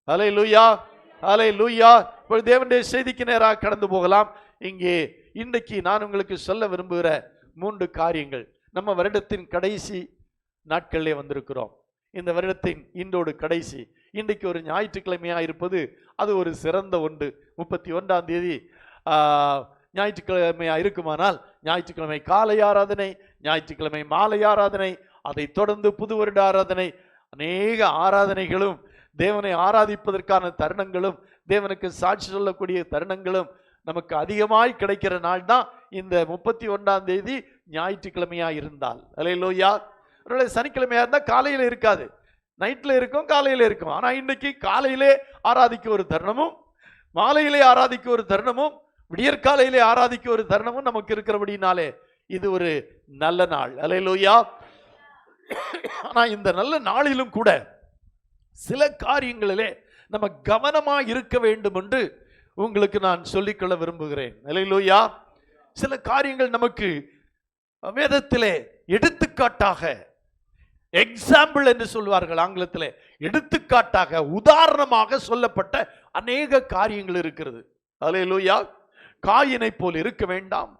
ஹல்லேலூயா, ஹல்லேலூயா. இப்போ தேவனுடைய செய்திக்கு நேராக கடந்து போகலாம். இங்கே இன்றைக்கு நான் உங்களுக்கு சொல்ல விரும்புகிற 3 காரியங்கள். நம்ம வருடத்தின் கடைசி நாட்களிலே வந்திருக்கிறோம். இந்த வருடத்தின் இன்றோடு கடைசி. இன்றைக்கு ஒரு ஞாயிற்றுக்கிழமையாக இருப்பது அது ஒரு சிறந்த ஒன்று. 31ஆம் தேதி ஞாயிற்றுக்கிழமையாக இருக்குமானால் ஞாயிற்றுக்கிழமை காலை ஆராதனை, ஞாயிற்றுக்கிழமை மாலை ஆராதனை, அதை தொடர்ந்து புது வருட ஆராதனை, அநேக ஆராதனைகளும் தேவனை ஆராதிப்பதற்கான தருணங்களும் தேவனுக்கு சாட்சி சொல்லக்கூடிய தருணங்களும் நமக்கு அதிகமாய் கிடைக்கிற நாள் தான் இந்த 31ஆம் தேதி ஞாயிற்றுக்கிழமையா இருந்தால். அல்லேலூயா. சனிக்கிழமையா இருந்தால் காலையில் இருக்காது, நைட்ல இருக்கும், காலையில் இருக்கும். ஆனா இன்னைக்கு காலையிலே ஆராதிக்க ஒரு தருணமும், மாலையிலே ஆராதிக்க ஒரு தருணமும், விடியற்காலையிலே ஆராதிக்க ஒரு தருணமும் நமக்கு இருக்கிறபடினாலே இது ஒரு நல்ல நாள். அல்லேலூயா. ஆனா இந்த நல்ல நாளிலும் கூட சில காரியங்களிலே நம்ம கவனமா இருக்க வேண்டும் என்று உங்களுக்கு நான் சொல்லிக்கொள்ள விரும்புகிறேன். அல்லேலூயா. சில காரியங்கள் நமக்கு வேதத்திலே எடுத்துக்காட்டாக, எக்ஸாம்பிள் என்று சொல்வார்கள் ஆங்கிலத்திலே, எடுத்துக்காட்டாக உதாரணமாக சொல்லப்பட்ட அநேக காரியங்கள் இருக்கிறது. அல்லேலூயா. காயினை போல் இருக்க வேண்டாம்,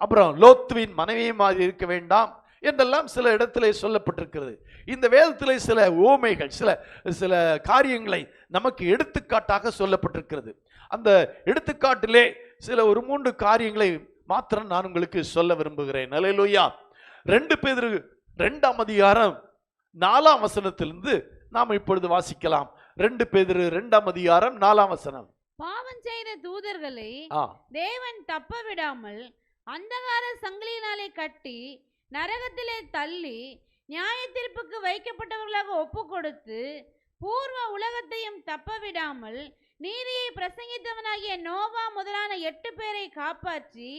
அப்புறம் லோத்துவின் மனைவியை மாதிரி இருக்க வேண்டாம் என்றெல்லாம் சில இடத்திலே சொல்லப்பட்டிருக்கிறது. இந்த வேதத்திலே சில ஓமைகள், சில காரியங்களை நமக்கு எடுத்துக்காட்டாக சொல்லப்பட்டிருக்கிறது. அந்த எடுத்துக்காட்டிலே சில ஒரு 3 காரியங்களை மாத்திரம் நான் உங்களுக்கு சொல்ல விரும்புகிறேன். அல்லேலூயா. 2 பேதுரு 2ஆம் அதிகாரம் 4ஆம் வசனத்திலிருந்து நாம் இப்பொழுது வாசிக்கலாம். 2 பேதுரு 2ஆம் அதிகாரம் 4ஆம் வசனம். பாவம் செய்த தூதர்களை தேவன் தப்ப விடாமல் அந்தகார சங்கிலியினாலே கட்டி நரகத்திலே தள்ளி நியாய தீர்ப்புக்கு வைக்கப்பட்டவர்களாக ஒப்பு கொடுத்து பூர்வ உலகத்தையும் தப்ப விடாமல் நீதியை பிரசங்கித்தவனாகிய நோவா முதலான 8 பேரை காப்பாற்றி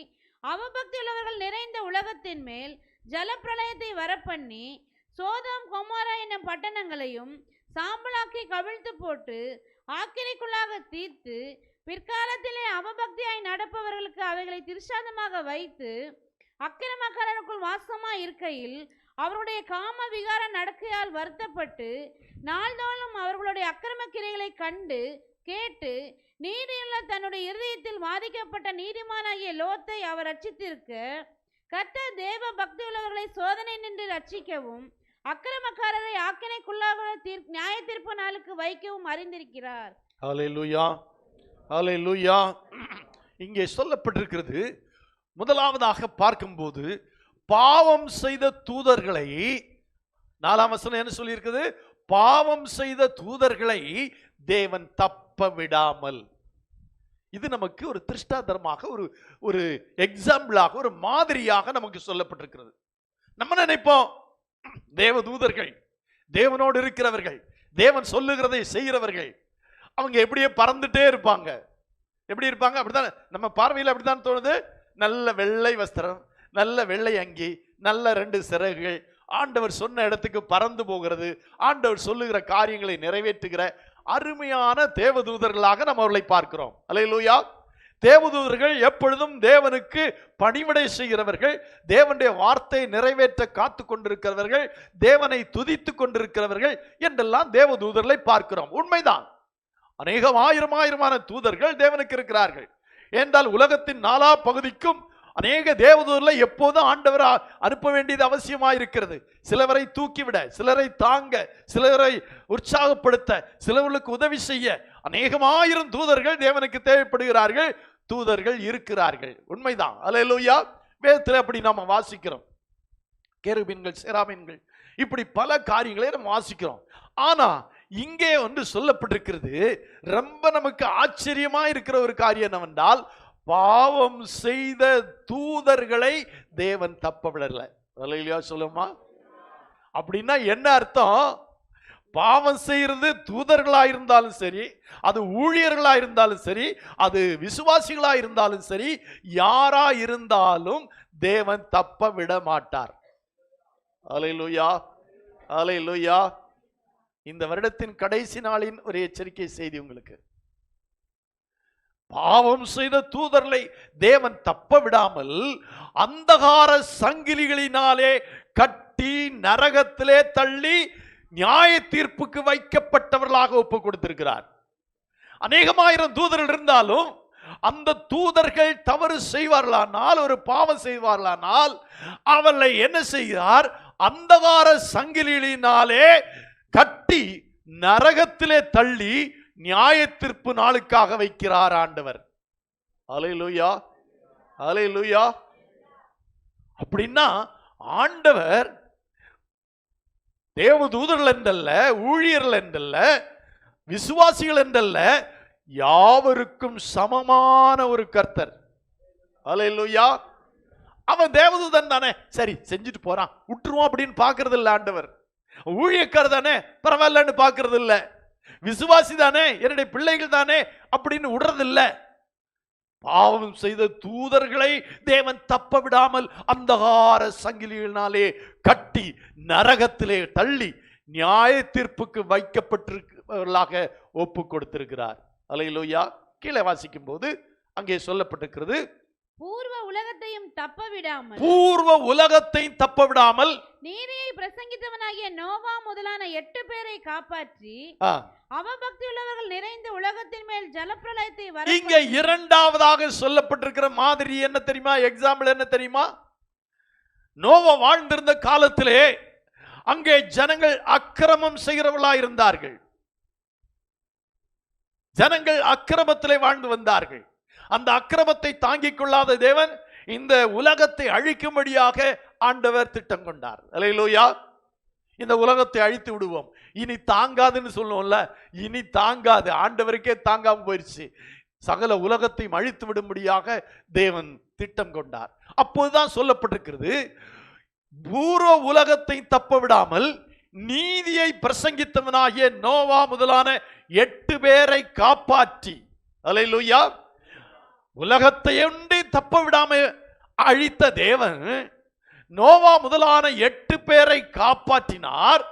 அவபக்தி உள்ளவர்கள் நிறைந்த உலகத்தின் மேல் ஜலப்பிரளயத்தை வரப்பண்ணி சோதோம் கொமோரா என்னும் பட்டணங்களையும் சாம்பலாக்கி கவிழ்த்து போட்டு ஆக்கினைக்குள்ளாக தீர்த்து பிற்காலத்திலே அவபக்தியாய் நடப்பவர்களுக்கு அவைகளை திருஷ்டாந்தமாக வைத்து அக்கிரமக்காரருக்குள் வாசமா இருக்கையில் அவருடைய காம விகார நடக்கையால் வருத்தப்பட்டு நாள்தோறும் அவர்களுடைய அக்கிரம கிரைகளை கண்டு கேட்டு நீதியுள்ள தன்னுடைய இருதயத்தில் வாதிக்கப்பட்ட நீதிமானாகிய லோத்தை அவர் ரட்சித்திருக்க கர்த்தர் தேவ பக்தி உள்ளவர்களை சோதனை நின்று ரட்சிக்கவும் அக்கிரமக்காரரை ஆக்கினைக்குள்ளாக நியாய தீர்ப்பு நாளுக்கு வைக்கவும் அறிந்திருக்கிறார். ஹல்லேலூயா, ஹல்லேலூயா. இங்கே சொல்லப்பட்டிருக்கிறது, முதலாவதாக பார்க்கும்போது பாவம் செய்த தூதர்களை, 4ஆம் வசனம் என்ன சொல்லி இருக்குது? பாவம் செய்த தூதர்களை தேவன் தப்ப விடாமல். இது நமக்கு ஒரு திருஷ்டாந்தரமாக, ஒரு எக்ஸாம்பிளாக, ஒரு மாதிரியாக நமக்கு சொல்லப்பட்டிருக்கிறது. நம்ம நினைப்போம் தேவதூதர்கள், தேவனோடு இருக்கிறவர்கள், தேவன் சொல்லுகிறதை செய்கிறவர்கள், அவங்க எப்படியே பறந்துட்டே இருப்பாங்க. எப்படி இருப்பாங்க? அப்படித்தான் நம்ம பார்வையில் அப்படித்தான் தோணுது. நல்ல வெள்ளை வஸ்திரம், நல்ல வெள்ளை அங்கி, நல்ல 2 சிறகுகள், ஆண்டவர் சொன்ன இடத்துக்கு பறந்து போகிறது, ஆண்டவர் சொல்லுகிற காரியங்களை நிறைவேற்றுகிற அருமையான தேவதூதர்களாக நம்ம அவர்களை பார்க்கிறோம். அல்லேலூயா. தேவதூதர்கள் எப்பொழுதும் தேவனுக்கு பணிவிடை செய்கிறவர்கள், தேவனுடைய வார்த்தை நிறைவேற்ற காத்து கொண்டிருக்கிறவர்கள், தேவனை துதித்து கொண்டிருக்கிறவர்கள் என்றெல்லாம் தேவதூதர்களை பார்க்கிறோம். உண்மைதான், அநேகம் ஆயிரமான தூதர்கள் தேவனுக்கு இருக்கிறார்கள். என்றால் உலகத்தின் 4 பகுதிக்கும் அநேக தேவதூதர்களை எப்போதும் ஆண்டவர் அனுப்ப வேண்டியது அவசியமாயிருக்கிறது. சிலவரை தூக்கிவிட, சிலரை தாங்க, சிலரை உற்சாகப்படுத்த, சிலவர்களுக்கு உதவி செய்ய அநேகமாயிரம் தூதர்கள் தேவனுக்கு தேவைப்படுகிறார்கள். தூதர்கள் இருக்கிறார்கள், உண்மைதான். அல்லேலூயா. வேதத்தில் அப்படி நாம வாசிக்கிறோம். கேருபீன்கள், சேராபீன்கள், இப்படி பல காரியங்களை நம்ம வாசிக்கிறோம். ஆனா இங்கே ஒன்று சொல்லப்பட்டிருக்கிறது, ரொம்ப நமக்கு ஆச்சரியமா இருக்கிற ஒரு காரியம் என்னவென்றால், பாவம் செய்த தூதர்களை தேவன் தப்ப விடல. அல்லேலூயா சொல்லுமா? அப்படின்னா என்ன அர்த்தம்? பாவம் செய்யறது தூதர்களா இருந்தாலும் சரி, அது ஊழியர்களா இருந்தாலும் சரி, அது விசுவாசிகளா இருந்தாலும் சரி, யாரா இருந்தாலும் தேவன் தப்ப விட மாட்டார். அல்லேலூயா, அல்லேலூயா. இந்த வருடத்தின் கடைசி நாளின் ஒரு எச்சரிக்கை செய்தி உங்களுக்கு. பாவம் செய்த தூதர்களை தேவன் தப்ப விடாமல் அந்தகார சங்கிலிகளினாலே கட்டி நரகத்திலே தள்ளி நியாய தீர்ப்புக்கு வைக்கப்பட்டவர்களாக ஒப்பு கொடுத்திருக்கிறார். அநேகமாயிரம் தூதர்கள் இருந்தாலும் அந்த தூதர்கள் தவறு செய்வார்களானால், ஒரு பாவம் செய்வார்களானால், அவர்களை என்ன செய்கிறார்? அந்தகார சங்கிலியினாலே கட்டி நரகத்திலே தள்ளி நியாய தீர்ப்பு நாளுக்காக வைக்கிறார் ஆண்டவர். அல்லேலூயா, அல்லேலூயா. அப்படின்னா ஆண்டவர் தேவதூதர்கள் என்றல்ல, ஊழியர்கள் என்றல்ல, விசுவாசிகள் என்றல்ல, யாவருக்கும் சமமான ஒரு கர்த்தர். அல்லேலூயா. அவன் தேவதூதன் தானே, சரி செஞ்சுட்டு போறான் விட்டுருவோம் அப்படின்னு பாக்குறது இல்ல ஆண்டவர். ஊழியக்காரர் தானே, பரவாயில்லன்னு பாக்குறது இல்ல. விசுவாசி தானே, என்னுடைய பிள்ளைகள் தானே அப்படின்னு விடுறதில்ல. பாவம் செய்த தூதர்களை தேவன் தப்ப விடாமல் அந்தகார சங்கிலியினாலே கட்டி நரகத்திலே தள்ளி நியாய தீர்ப்புக்கு வைக்கப்பட்டிருக்கிறவர்களாக ஒப்பு கொடுத்திருக்கிறார். அல்லேலூயா. கீழே வாசிக்கும் போது அங்கே சொல்லப்பட்டிருக்கிறது, பூர்வ உலகத்தையும் தப்ப விடாமல், பூர்வ உலகத்தையும் தப்ப விடாமல் நீதியை பிரசங்கித்தவனாகிய நோவா முதலான 8 பேரை காப்பாற்றி அவபக்தி உள்ளவர்கள் நிறைந்த உலகத்தின் மேல் ஜலப்பிரளயத்தை வர. இங்க இரண்டாவதாக சொல்லப்பட்டிருக்கிற மாதிரி என்ன தெரியுமா? எக்ஸாம்பிள் என்ன தெரியுமா? நோவா வாழ்ந்திருந்த காலத்திலே அங்கே ஜனங்கள் அக்கிரமம் செய்கிறவர்களா இருந்தார்கள். ஜனங்கள் அக்கிரமத்திலே வாழ்ந்து வந்தார்கள். அந்த அக்கிரமத்தை தாங்கிக் கொள்ளாத தேவன் இந்த உலகத்தை அழிக்கும்படியாக ஆண்டவர் திட்டம் கொண்டார். அல்லேலூயா. இந்த உலகத்தை அழித்து விடுவோம், இனி தாங்காதுன்னு சொல்லுவோம்ல, இனி தாங்காது, ஆண்டவருக்கே தாங்காம போயிடுச்சு. சகல உலகத்தையும் அழித்து விடும்படியாக தேவன் திட்டம் கொண்டார். அப்போதுதான் சொல்லப்பட்டிருக்கிறது, பூர்வ உலகத்தை தப்ப விடாமல் நீதியை பிரசங்கித்தவனாகிய நோவா முதலான 8 பேரை காப்பாற்றி. அல்லேலூயா. உலகத்தை ஒன்றி தப்ப விடாம அழித்த தேவன் நோவா முதலான 8 பேரை காப்பாற்றினார்.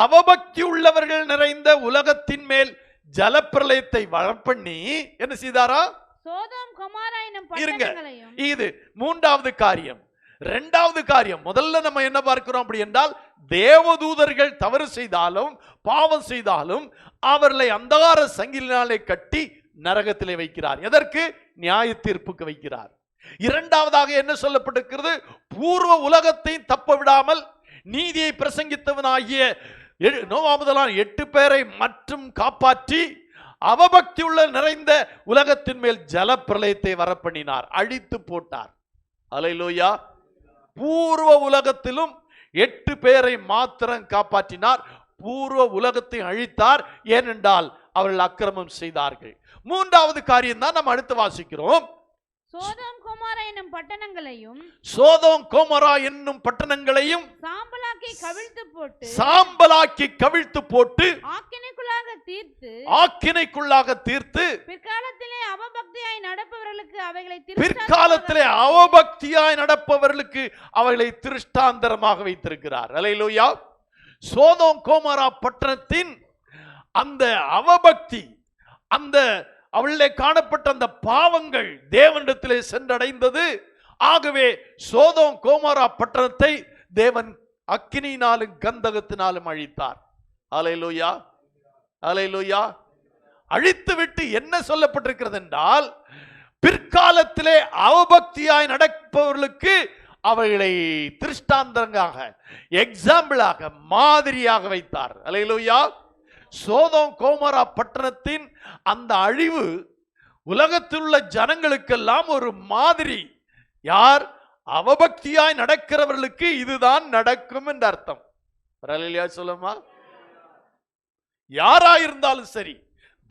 அவபக்தி உள்ளவர்கள் நிறைந்த உலகத்தின் மேல் ஜலப்பிரளயத்தை வரப்பண்ணி என்ன செய்தாரா? சோதோம் கொமோரா என்னும் பட்டணங்களையும். இது மூன்றாவது காரியம். இரண்டாவது காரியம், முதல்ல நம்ம என்ன பார்க்கிறோம் அப்படி என்றால், தேவதூதர்கள் தவறு செய்தாலும் பாவம் செய்தாலும் அவர்களை அந்தகார சங்கிலினாலே கட்டி நரகத்திலே வைக்கிறார். எதற்கு? நியாய தீர்ப்புக்கு வைக்கிறார். இரண்டாவதாக என்ன சொல்லப்பட்டிருக்கிறது? பூர்வ உலகத்தை தப்ப விடாமல் நீதியை பிரசங்கித்தவனாகிய நோவா முதலான 8 பேரை மற்றும் காப்பாற்றி அவபக்தி உள்ள நிறைந்த உலகத்தின் மேல் ஜலப்பிரளயத்தை வரப்பண்ணினார், அழித்து போட்டார். அல்லேலூயா. பூர்வ உலகத்திலும் 8 பேரை மாத்திரம் காப்பாற்றினார், பூர்வ உலகத்தை அழித்தார். ஏனென்றால் அவர்கள் அக்கிரமம் செய்தார்கள். மூன்றாவது காரியம் தான் நம்ம அடுத்து வாசிக்கிறோம். சோதோம் கொமோரா என்னும் பட்டணங்களையும், சோதோம் கொமோரா என்னும் பட்டணங்களையும் சாம்பலாக்கி கவிழ்த்து போட்டு ஆக்கினைக்குள்ளாக தீர்த்து பிற்காலத்திலே அவபக்தியாய் நடப்பவர்களுக்கு அவைகளை திருஷ்டாந்தரமாக வைத்திருக்கிறார். அல்லேலூயா. சோதோம் கொமோரா பட்டணத்தின் அந்த அவபக்தி, அந்த அவளிலே காணப்பட்ட அந்த பாவங்கள் தேவனிடத்திலே சென்றடைந்தது. ஆகவே சோதோம் கொமோரா பட்டணத்தை தேவன் அக்கினியினாலும் கந்தகத்தினாலும் அழித்தார். அல்லேலூயா, அல்லேலூயா. அழித்து விட்டு என்ன சொல்லப்பட்டிருக்கிறது என்றால், பிற்காலத்திலே அவபக்தியாய் நடப்பவர்களுக்கு அவைகளை திருஷ்டாந்தரங்களாக, எக்ஸாம்பிளாக, மாதிரியாக வைத்தார். அல்லேலூயா. சோதோம் கொமோரா பட்டணத்தின் அந்த அழிவு உலகத்தில் உள்ள ஜனங்களுக்கெல்லாம் ஒரு மாதிரி. யார்? அவபக்தியாய் நடக்கிறவர்களுக்கு இதுதான் நடக்கும் என்று அர்த்தம். சொல்லுமா? யாராயிருந்தாலும் சரி,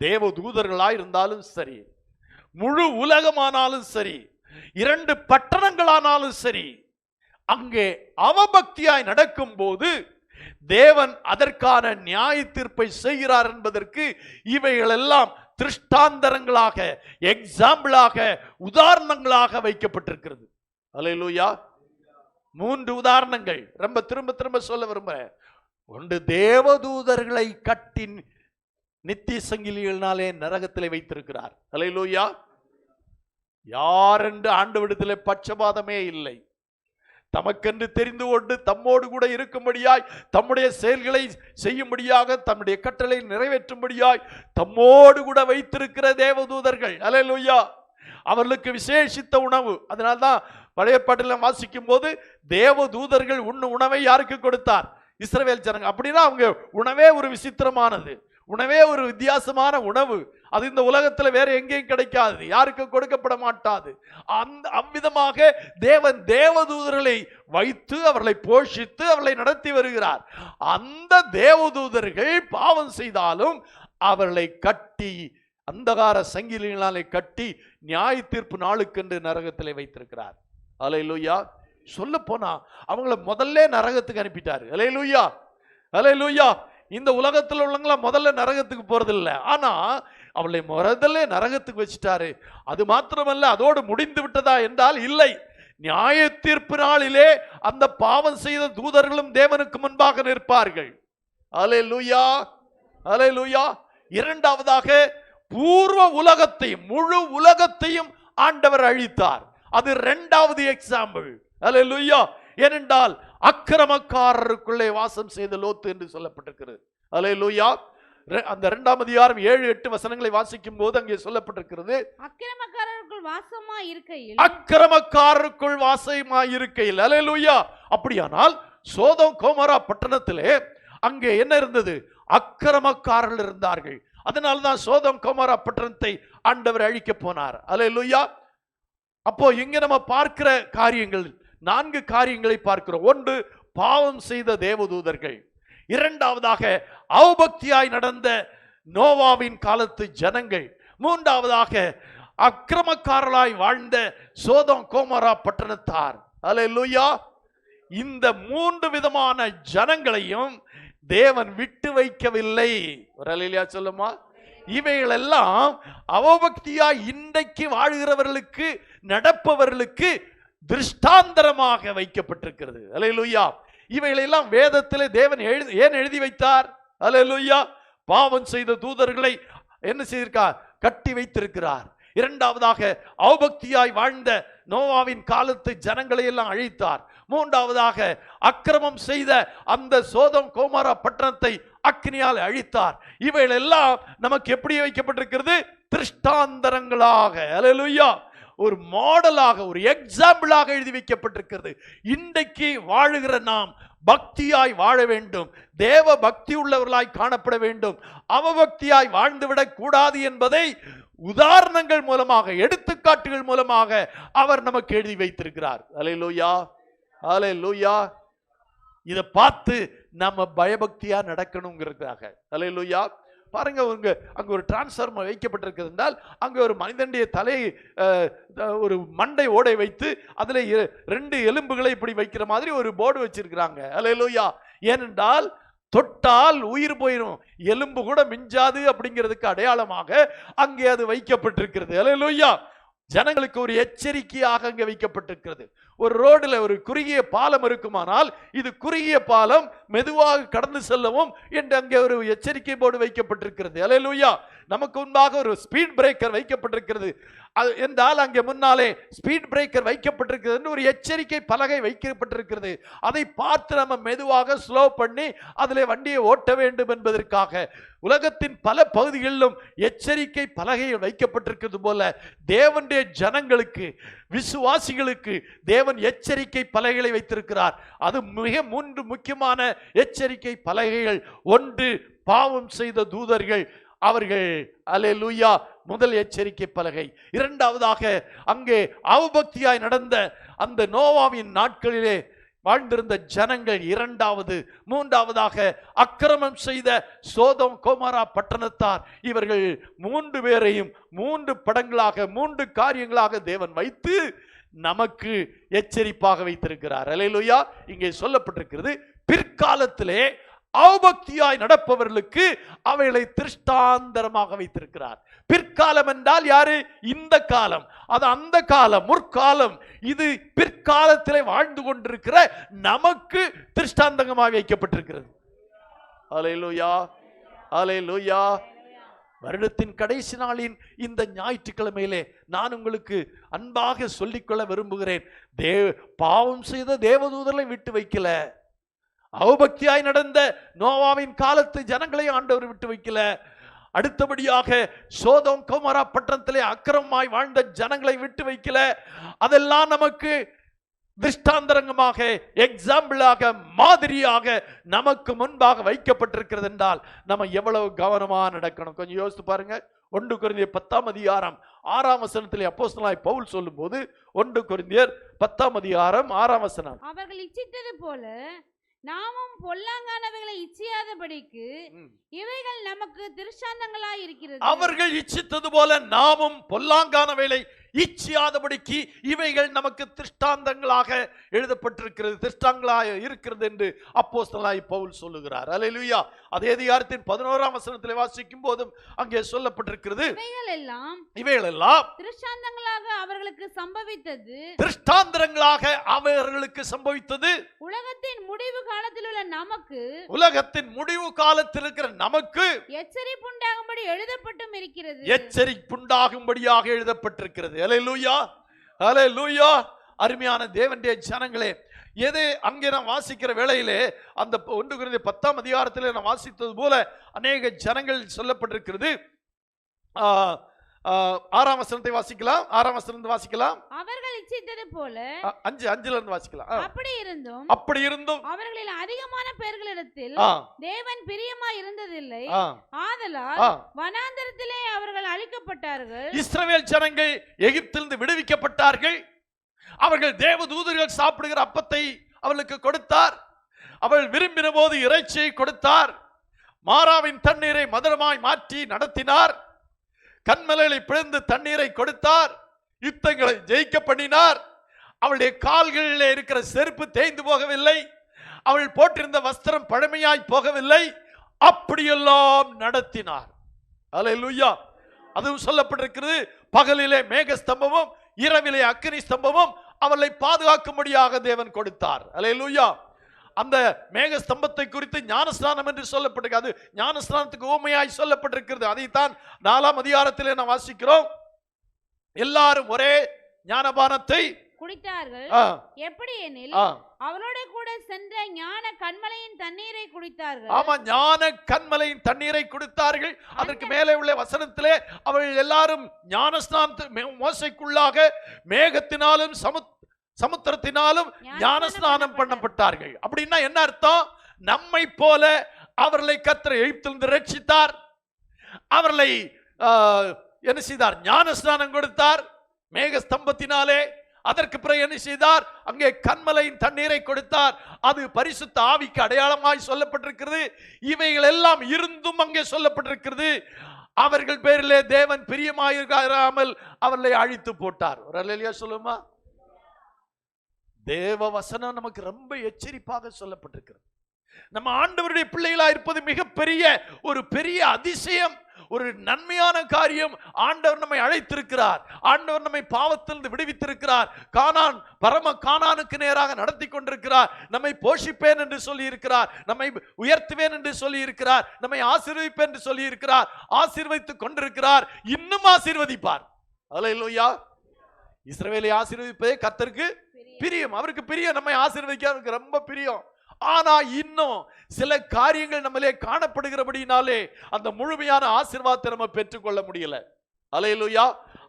தேவ தூதர்களாய் இருந்தாலும் சரி, முழு உலகமானாலும் சரி, 2 பட்டணங்களானாலும் சரி, அங்கே அவபக்தியாய் நடக்கும் போது தேவன் அதற்கான நியாய தீர்ப்பை செய்கிறார் என்பதற்கு இவைகள் எல்லாம் திருஷ்டாந்தரங்களாக, எக்ஸாம்பிளாக, உதாரணங்களாக வைக்கப்பட்டிருக்கிறது. அல்லேலூயா. 3 உதாரணங்கள் ரொம்ப திரும்ப சொல்ல விரும்புகிறேன். ஒன்று, தேவதூதர்களை கட்டி நித்திய சங்கிலிகளினாலே நரகத்திலே வைத்திருக்கிறார். அல்லேலூயா. யார் என்று ஆண்டவரிடத்திலே பட்சபாதமே இல்லை. தமக்கென்று தெரிந்து கொண்டு தம்மோடு கூட இருக்கும்படியாய், தம்முடைய செயல்களை செய்யும்படியாக, தம்முடைய கட்டளை நிறைவேற்றும்படியாய் தம்மோடு கூட வைத்திருக்கிற தேவதூதர்கள். அல்லேலூயா. அவர்களுக்கு விசேஷித்த உணவு. அதனால்தான் பழைய ஏற்பாட்டில் வாசிக்கும் போது தேவதூதர்கள் உண்ணும் உணவை யாருக்கு கொடுத்தார்? இஸ்ரவேல் ஜனங்க. அப்படின்னா அவங்க உணவே ஒரு விசித்திரமானது, உணவே ஒரு வித்தியாசமான உணவு. அது இந்த உலகத்தில் வேற எங்கேயும் கிடைக்காது, யாருக்கு கொடுக்கப்பட மாட்டாது. அவ்விதமாக தேவன் தேவதூதர்களை வைத்து அவர்களை போஷித்து அவர்களை நடத்தி வருகிறார். அந்த தேவதூதர்கள் பாவம் செய்தாலும் அவர்களை கட்டி, அந்தகார சங்கிலிகளாலே கட்டி நியாய தீர்ப்பு நாளுக்கென்று நரகத்திலே வைத்திருக்கிறார். அல்லேலூயா. சொல்ல போனா அவங்கள முதல்ல நரகத்துக்கு அனுப்பிட்டாரு. அல்லேலூயா, அல்லேலூயா. இந்த உலகத்தில் உள்ளவங்கள முதல்ல நரகத்துக்கு போறதில்லை, ஆனா அவளை முதல்ல நரகத்துக்கு வச்சுட்டாரு. அது மாத்திரமல்ல, அதோடு முடிந்து விட்டதா என்றால் இல்லை. நியாய தீர்ப்பு நாளிலே அந்த பாவம் செய்த தூதர்களும் தேவனுக்கு முன்பாக நிற்பார்கள். அல்லேலூயா, அல்லேலூயா. இரண்டாவதாக பூர்வ உலகத்தையும் முழு உலகத்தையும் ஆண்டவர் அழித்தார். அது இரண்டாவது எக்ஸாம்பிள். அல்லேலூயா. ஏனென்றால் அக்கிரமக்காரருக்குள்ளே வாசம் செய்த லோத்து என்று சொல்லப்பட்டிருக்கிறது. அல்லேலூயா. அந்த 2ஆம் அதிகாரம் 7-8 வசனங்களை வாசிக்கும் போது அங்கே சொல்லப்பட்டிருக்கிறது, அக்கிரமக்காரருக்குள் வாசமாய் இருக்கையில், அக்கிரமக்காரருக்குள் வாசமாய் இருக்கையில். அல்லேலூயா. அப்படியானால் சோதோம் கோமோரா பட்டணத்திலே அங்கே என்ன இருந்தது? அக்கிரமக்காரர்கள் இருந்தார்கள். அதனால்தான் சோதோம் கோமோரா பட்டணத்தை ஆண்டவர் அழிக்க போனார். அல்லேலூயா. அப்போ இங்க நம்ம பார்க்கிற காரியங்கள் 4 காரியங்களை பார்க்கிறோம். ஒன்று, பாவம் செய்த தேவதூதர்கள். இரண்டாவதாக அவபக்தியாய் நடந்த நோவாவின் காலத்து ஜனங்கள். மூன்றாவதாக அக்கிரமக்காரர்களாய் வாழ்ந்த சோதோம் கோமோரா பட்டணத்தார். அல்லேலூயா. இந்த 3 விதமான ஜனங்களையும் தேவன் விட்டு வைக்கவில்லை. ஒரு அல்லேலூயா சொல்லுமா. இவைகள் எல்லாம் அவபக்தியாய் இன்றைக்கு வாழ்கிறவர்களுக்கு, நடப்பவர்களுக்கு திருஷ்டாந்தரமாக வைக்கப்பட்டிருக்கிறது. அல்லேலூயா. இவைகளெல்லாம் வேதத்திலே தேவன் ஏன் எழுதி வைத்தார்? அல்லேலூயா. பாவம் செய்த தூதர்களை என்ன செய்திருக்கார்? கட்டி வைத்திருக்கிறார். இரண்டாவதாக அவபக்தியாய் வாழ்ந்த நோவாவின் காலத்து ஜனங்களை எல்லாம் அழித்தார். மூன்றாவதாக அக்கிரமம் செய்த அந்த சோதோம் கோமோரா பட்டணத்தை அக்கினியால் அழித்தார். இவைகள் எல்லாம் நமக்கு எப்படி வைக்கப்பட்டிருக்கிறது? திருஷ்டாந்தரங்களாக, அல்லேலூயா, ஒரு மாடலாக, ஒரு எக்ஸாம்பிளாக எழுதி வைக்கப்பட்டிருக்கிறது. இன்றைக்கு வாழுகிற நாம் பக்தியாய் வாழ வேண்டும், தேவ பக்தி உள்ளவர்களாய் காணப்பட வேண்டும். அவபக்தியாய் வாழ்ந்துவிடக் கூடாது என்பதை உதாரணங்கள் மூலமாக, எடுத்துக்காட்டுகள் மூலமாக அவர் நமக்கு எழுதி வைத்திருக்கிறார். அல்லேலூயா, அல்லேலூயா. இதை பார்த்து நம்ம பயபக்தியா நடக்கணுங்கிறதுக்காக. அல்லேலூயா. பாருங்க, அங்க ஒரு டிரான்ஸ்ஃபார்மர் வைக்கப்பட்டிருக்கிறது என்றால் அங்க ஒரு மனிதனுடைய தலை, ஒரு மண்டை ஓடை வைத்து அதுல 2 எலும்புகளை இப்படி வைக்கிற மாதிரி ஒரு போர்டு வச்சிருக்கிறாங்க. அல்லேலூயா. ஏனென்றால் தொட்டால் உயிர் போயிடும், எலும்பு கூட மிஞ்சாது அப்படிங்கிறதுக்கு அடையாளமாக அங்கே அது வைக்கப்பட்டிருக்கிறது. அல்லேலூயா. ஜனங்களுக்கு ஒரு எச்சரிக்கையாக அங்கே வைக்கப்பட்டிருக்கிறது. ஒரு ரோடுல ஒரு குறுகிய பாலம் இருக்குமானால் இது குறுகிய பாலம், மெதுவாக கடந்து செல்லவும் என்று அங்கே ஒரு எச்சரிக்கை போர்டு வைக்கப்பட்டிருக்கிறது. அல்லேலூயா. நமக்கு முன்பாக ஒரு ஸ்பீட் பிரேக்கர் வைக்கப்பட்டிருக்கிறது என்றால் அங்கே முன்னாலே ஸ்பீட் பிரேக்கர் வைக்கப்பட்டிருக்கிறது என்று ஒரு எச்சரிக்கை பலகை வைக்கப்பட்டிருக்கிறது. அதை பார்த்து நம்ம மெதுவாக ஸ்லோ பண்ணி அதிலே வண்டியை ஓட்ட வேண்டும் என்பதற்காக உலகத்தின் பல பகுதிகளிலும் எச்சரிக்கை பலகைகள் வைக்கப்பட்டிருக்கிறது போல தேவனுடைய ஜனங்களுக்கு, விசுவாசிகளுக்கு தேவன் எச்சரிக்கை பலகைகளை வைத்திருக்கிறார். அது மிக 3 முக்கியமான எச்சரிக்கை பலகைகள். ஒன்று, பாவம் செய்த தூதர்கள் அவர்கள். அல்லேலூயா. முதல் எச்சரிக்கை பலகை. இரண்டாவதாக அங்கே அவபக்தியாய் நடந்த அந்த நோவாவின் நாட்களிலே வாழ்ந்திருந்த ஜனங்கள் இரண்டாவது. மூன்றாவதாக அக்கிரமம் செய்த சோதோம் கோமோரா பட்டணத்தார். இவர்கள் 3 பேரையும் 3 படங்களாக, 3 காரியங்களாக தேவன் வைத்து நமக்கு எச்சரிப்பாக வைத்திருக்கிறார். அல்லேலூயா. இங்கே சொல்லப்பட்டிருக்கிறது, பிற்காலத்திலே அவபக்தியாய் நடப்பவர்களுக்கு அவைகளை திருஷ்டாந்தரமாக வைத்திருக்கிறார். பிற்காலம் என்றால் யாரு? இந்த காலம். அது அந்த காலம், முற்காலம். இது பிற்காலத்திலே வாழ்ந்து கொண்டிருக்கிற நமக்கு திருஷ்டாந்தமாக வைக்கப்பட்டிருக்கிறது. அல்லேலூயா, அல்லேலூயா. வருடத்தின் கடைசி நாளின் இந்த ஞாயிற்றுக்கிழமையிலே நான் உங்களுக்கு அன்பாக சொல்லிக்கொள்ள விரும்புகிறேன். பாவம் செய்த தேவதூதர்களை விட்டு வைக்கல, அவபக்தியாய் நடந்த நோவாவின் காலத்து ஜனங்களை ஆண்டவர் விட்டு வைக்கல. அடுத்தபடியாக சோதோம் கோமோரா பட்டணத்திலே அக்கிரமமாய் வாழ்ந்த ஜனங்களை விட்டு வைக்கல. அதெல்லாம் நமக்கு திருஷ்டாந்தரங்கமாக, எக்ஸாம்பிளாக, மாதிரியாக நமக்கு முன்பாக வைக்கப்பட்டிருக்கிறது என்றால் நம்ம எவ்வளவு கவனமா நடக்கணும் கொஞ்சம் யோசித்து பாருங்க. 1 கொரிந்தியர் 10ஆம் அதிகாரம் 6ஆம் வசனத்திலே அப்போஸ்தலனாய் பவுல் சொல்லும்போது 1 கொரிந்தியர் 10ஆம் அதிகாரம் 6ஆம் வசனம், அவர்கள் இச்சித்தது போல நாமும் பொல்லாங்கானவைகளை இச்சியாதபடிக்கு இவைகள் நமக்கு திருஷ்டாந்தங்களாய் இருக்கிறது. அவர்கள் இச்சித்தது போல நாமும் பொல்லாங்கானவைகளை இச்சியாதபடிக்கு இவைகள் நமக்கு திருஷ்டாந்தங்களாக எழுதப்பட்டிருக்கிறது, திருஷ்டாங்களாக இருக்கிறது என்று அப்போஸ்தலனாய் பவுல் சொல்லுகிறார். அல்லேலூயா. அதே அதிகாரத்தின் 11ஆம் வசனத்திலே வாசிக்கும் போதும் அங்கே சொல்லப்பட்டிருக்கிறது, இவைகள் எல்லாம் திருஷ்டாந்தங்களாக அவர்களுக்கு சம்பவித்தது, திருஷ்டாந்தங்களாக அவர்களுக்கு சம்பவித்தது உலகத்தின் முடிவு காலத்தில் உள்ள நமக்கு, உலகத்தின் முடிவு காலத்தில் இருக்கிற நமக்கு எச்சரிப்புண்டாகும்படி எழுதப்பட்டும் இருக்கிறது, எச்சரிப்புண்டாகும்படியாக எழுதப்பட்டிருக்கிறது. அல்லேலூயா, அல்லேலூயா. அருமையான தேவனுடைய ஜனங்களே, எது அங்கே நான் வாசிக்கிற வேளையிலே அந்த 1 கொரிந்தியர் 10ஆம் அதிகாரத்தில் நான் வாசித்தது போல அநேக ஜனங்கள் சொல்லப்பட்டிருக்கிறது. 6ஆம் வசனத்தை வாசிக்கலாம். 6ஆம் வசனத்தை வாசிக்கலாம். அவர்கள் இச்சித்தது போல 5ல இருந்து வாசிக்கலாம். அப்படி இருந்தும் அவர்களில் அதிகமான பேர்களிடத்தில் தேவன் பிரியமாய் இருந்ததில்லை, ஆதலால் வனாந்தரத்திலே அவர்கள் அழிக்கப்பட்டார்கள். இஸ்ரவேல் ஜனங்கள் எகிப்திலிருந்து விடுவிக்கப்பட்டார்கள். அவர்கள் தேவதூதர்கள் சாப்பிடுகிற அப்பத்தை அவளுக்கு கொடுத்தார். அவள் விரும்பின போது இறைச்சியை கொடுத்தார். மாராவின் தண்ணீரை மதுரமாய் மாற்றி நடத்தினார். கண்மலைகளை பிளந்து தண்ணீரை கொடுத்தார். யுத்தங்களை ஜெயிக்க பண்ணினார். அவளுடைய கால்களிலே இருக்கிற செருப்பு தேய்ந்து போகவில்லை. அவள் போட்டிருந்த வஸ்திரம் பழமையாய் போகவில்லை. அப்படியெல்லாம் நடத்தினார். அல்லேலூயா. அதுவும் சொல்லப்பட்டிருக்கிறது, பகலிலே மேக ஸ்தம்பமும் இரவிலே அக்கினி ஸ்தம்பமும் அவளை பாதுகாக்கும்படியாக தேவன் கொடுத்தார். அல்லேலூயா. அந்த மேக ஸ்தம்பத்தை குறித்து ஞானஸ்நானம் என்று சொல்லப்பட்டிருக்கிறது. அது ஞானஸ்நானத்துக்கு உவமையாய் சொல்லப்பட்டிருக்கிறது. அதைத்தான் 4ஆம் அதிகாரத்திலே நாம் வாசிக்கிறோம். எல்லாரும் ஒரே ஞானபானத்தை குடித்தார்கள். எப்படி எனில் அவளோட கூட சென்ற ஞான கண்மலையின் தண்ணீரை குடித்தார்கள். ஆமா, ஞான கண்மலையின் தண்ணீரை குடித்தார்கள். அதற்கு மேலே உள்ள வசனத்திலே அவர்கள் எல்லாரும் ஞானஸ்நானத்து மோசைக்குள்ளாக மேகத்தினாலும் சமுத்திரத்தினாலும் ஞானஸ்நானம் பண்ணப்பட்டார்கள். அப்படின்னா என்ன அர்த்தம்? நம்மை போல அவர்களை கர்த்தர் எகிப்திலிருந்து ரட்சித்தார். அவர்களை என்ன செய்தார்? ஞானஸ்நானம் கொடுத்தார் மேக ஸ்தம்பத்தினாலே. அதற்கு பிறகு என்ன செய்தார்? அங்கே கண்மலையின் தண்ணீரை கொடுத்தார். அது பரிசுத்த ஆவிக்கு அடையாளமாய் சொல்லப்பட்டிருக்கிறது. இவைகள் எல்லாம் இருந்தும் அங்கே சொல்லப்பட்டிருக்கிறது, அவர்கள் பேரிலே தேவன் பிரியமாயிராமல் அவர்களை அழித்து போட்டார். ஒரு அல்லேலூயா சொல்லுமா? தேவ வசனம் நமக்கு ரொம்ப எச்சரிப்பாக சொல்லப்பட்டிருக்கிறது. நம்ம ஆண்டவருடைய பிள்ளைகளா இருப்பது மிகப்பெரிய ஒரு பெரிய அதிசயம், ஒரு நன்மையான காரியம். ஆண்டவர் நம்மை அழைத்திருக்கிறார். ஆண்டவர் நம்மை பாவத்திலிருந்து விடுவித்திருக்கிறார். கானான், பரம கானானுக்கு நேராக நடத்தி கொண்டிருக்கிறார். நம்மை போஷிப்பேன் என்று சொல்லி இருக்கிறார். நம்மை உயர்த்துவேன் என்று சொல்லி இருக்கிறார். நம்மை ஆசீர்வதிப்பேன் என்று சொல்லி இருக்கிறார். ஆசீர்வதித்துக் கொண்டிருக்கிறார். இன்னும் ஆசீர்வதிப்பார். அல்லேலூயா. இஸ்ரவேலை ஆசீர்வதிப்பதே கர்த்தருக்கு பிரியம். அவருக்கு பிரியம். நம்மை ஆசீர்வதிக்க அவருக்கு ரொம்ப பிரியம். ஆனா இன்னும் சில காரியங்கள் நம்மளே காணப்படுகிறபடினாலே அந்த முழுமையான ஆசீர்வாதத்தை நம்ம பெற்றுக்கொள்ள முடியல. அல்லேலூயா.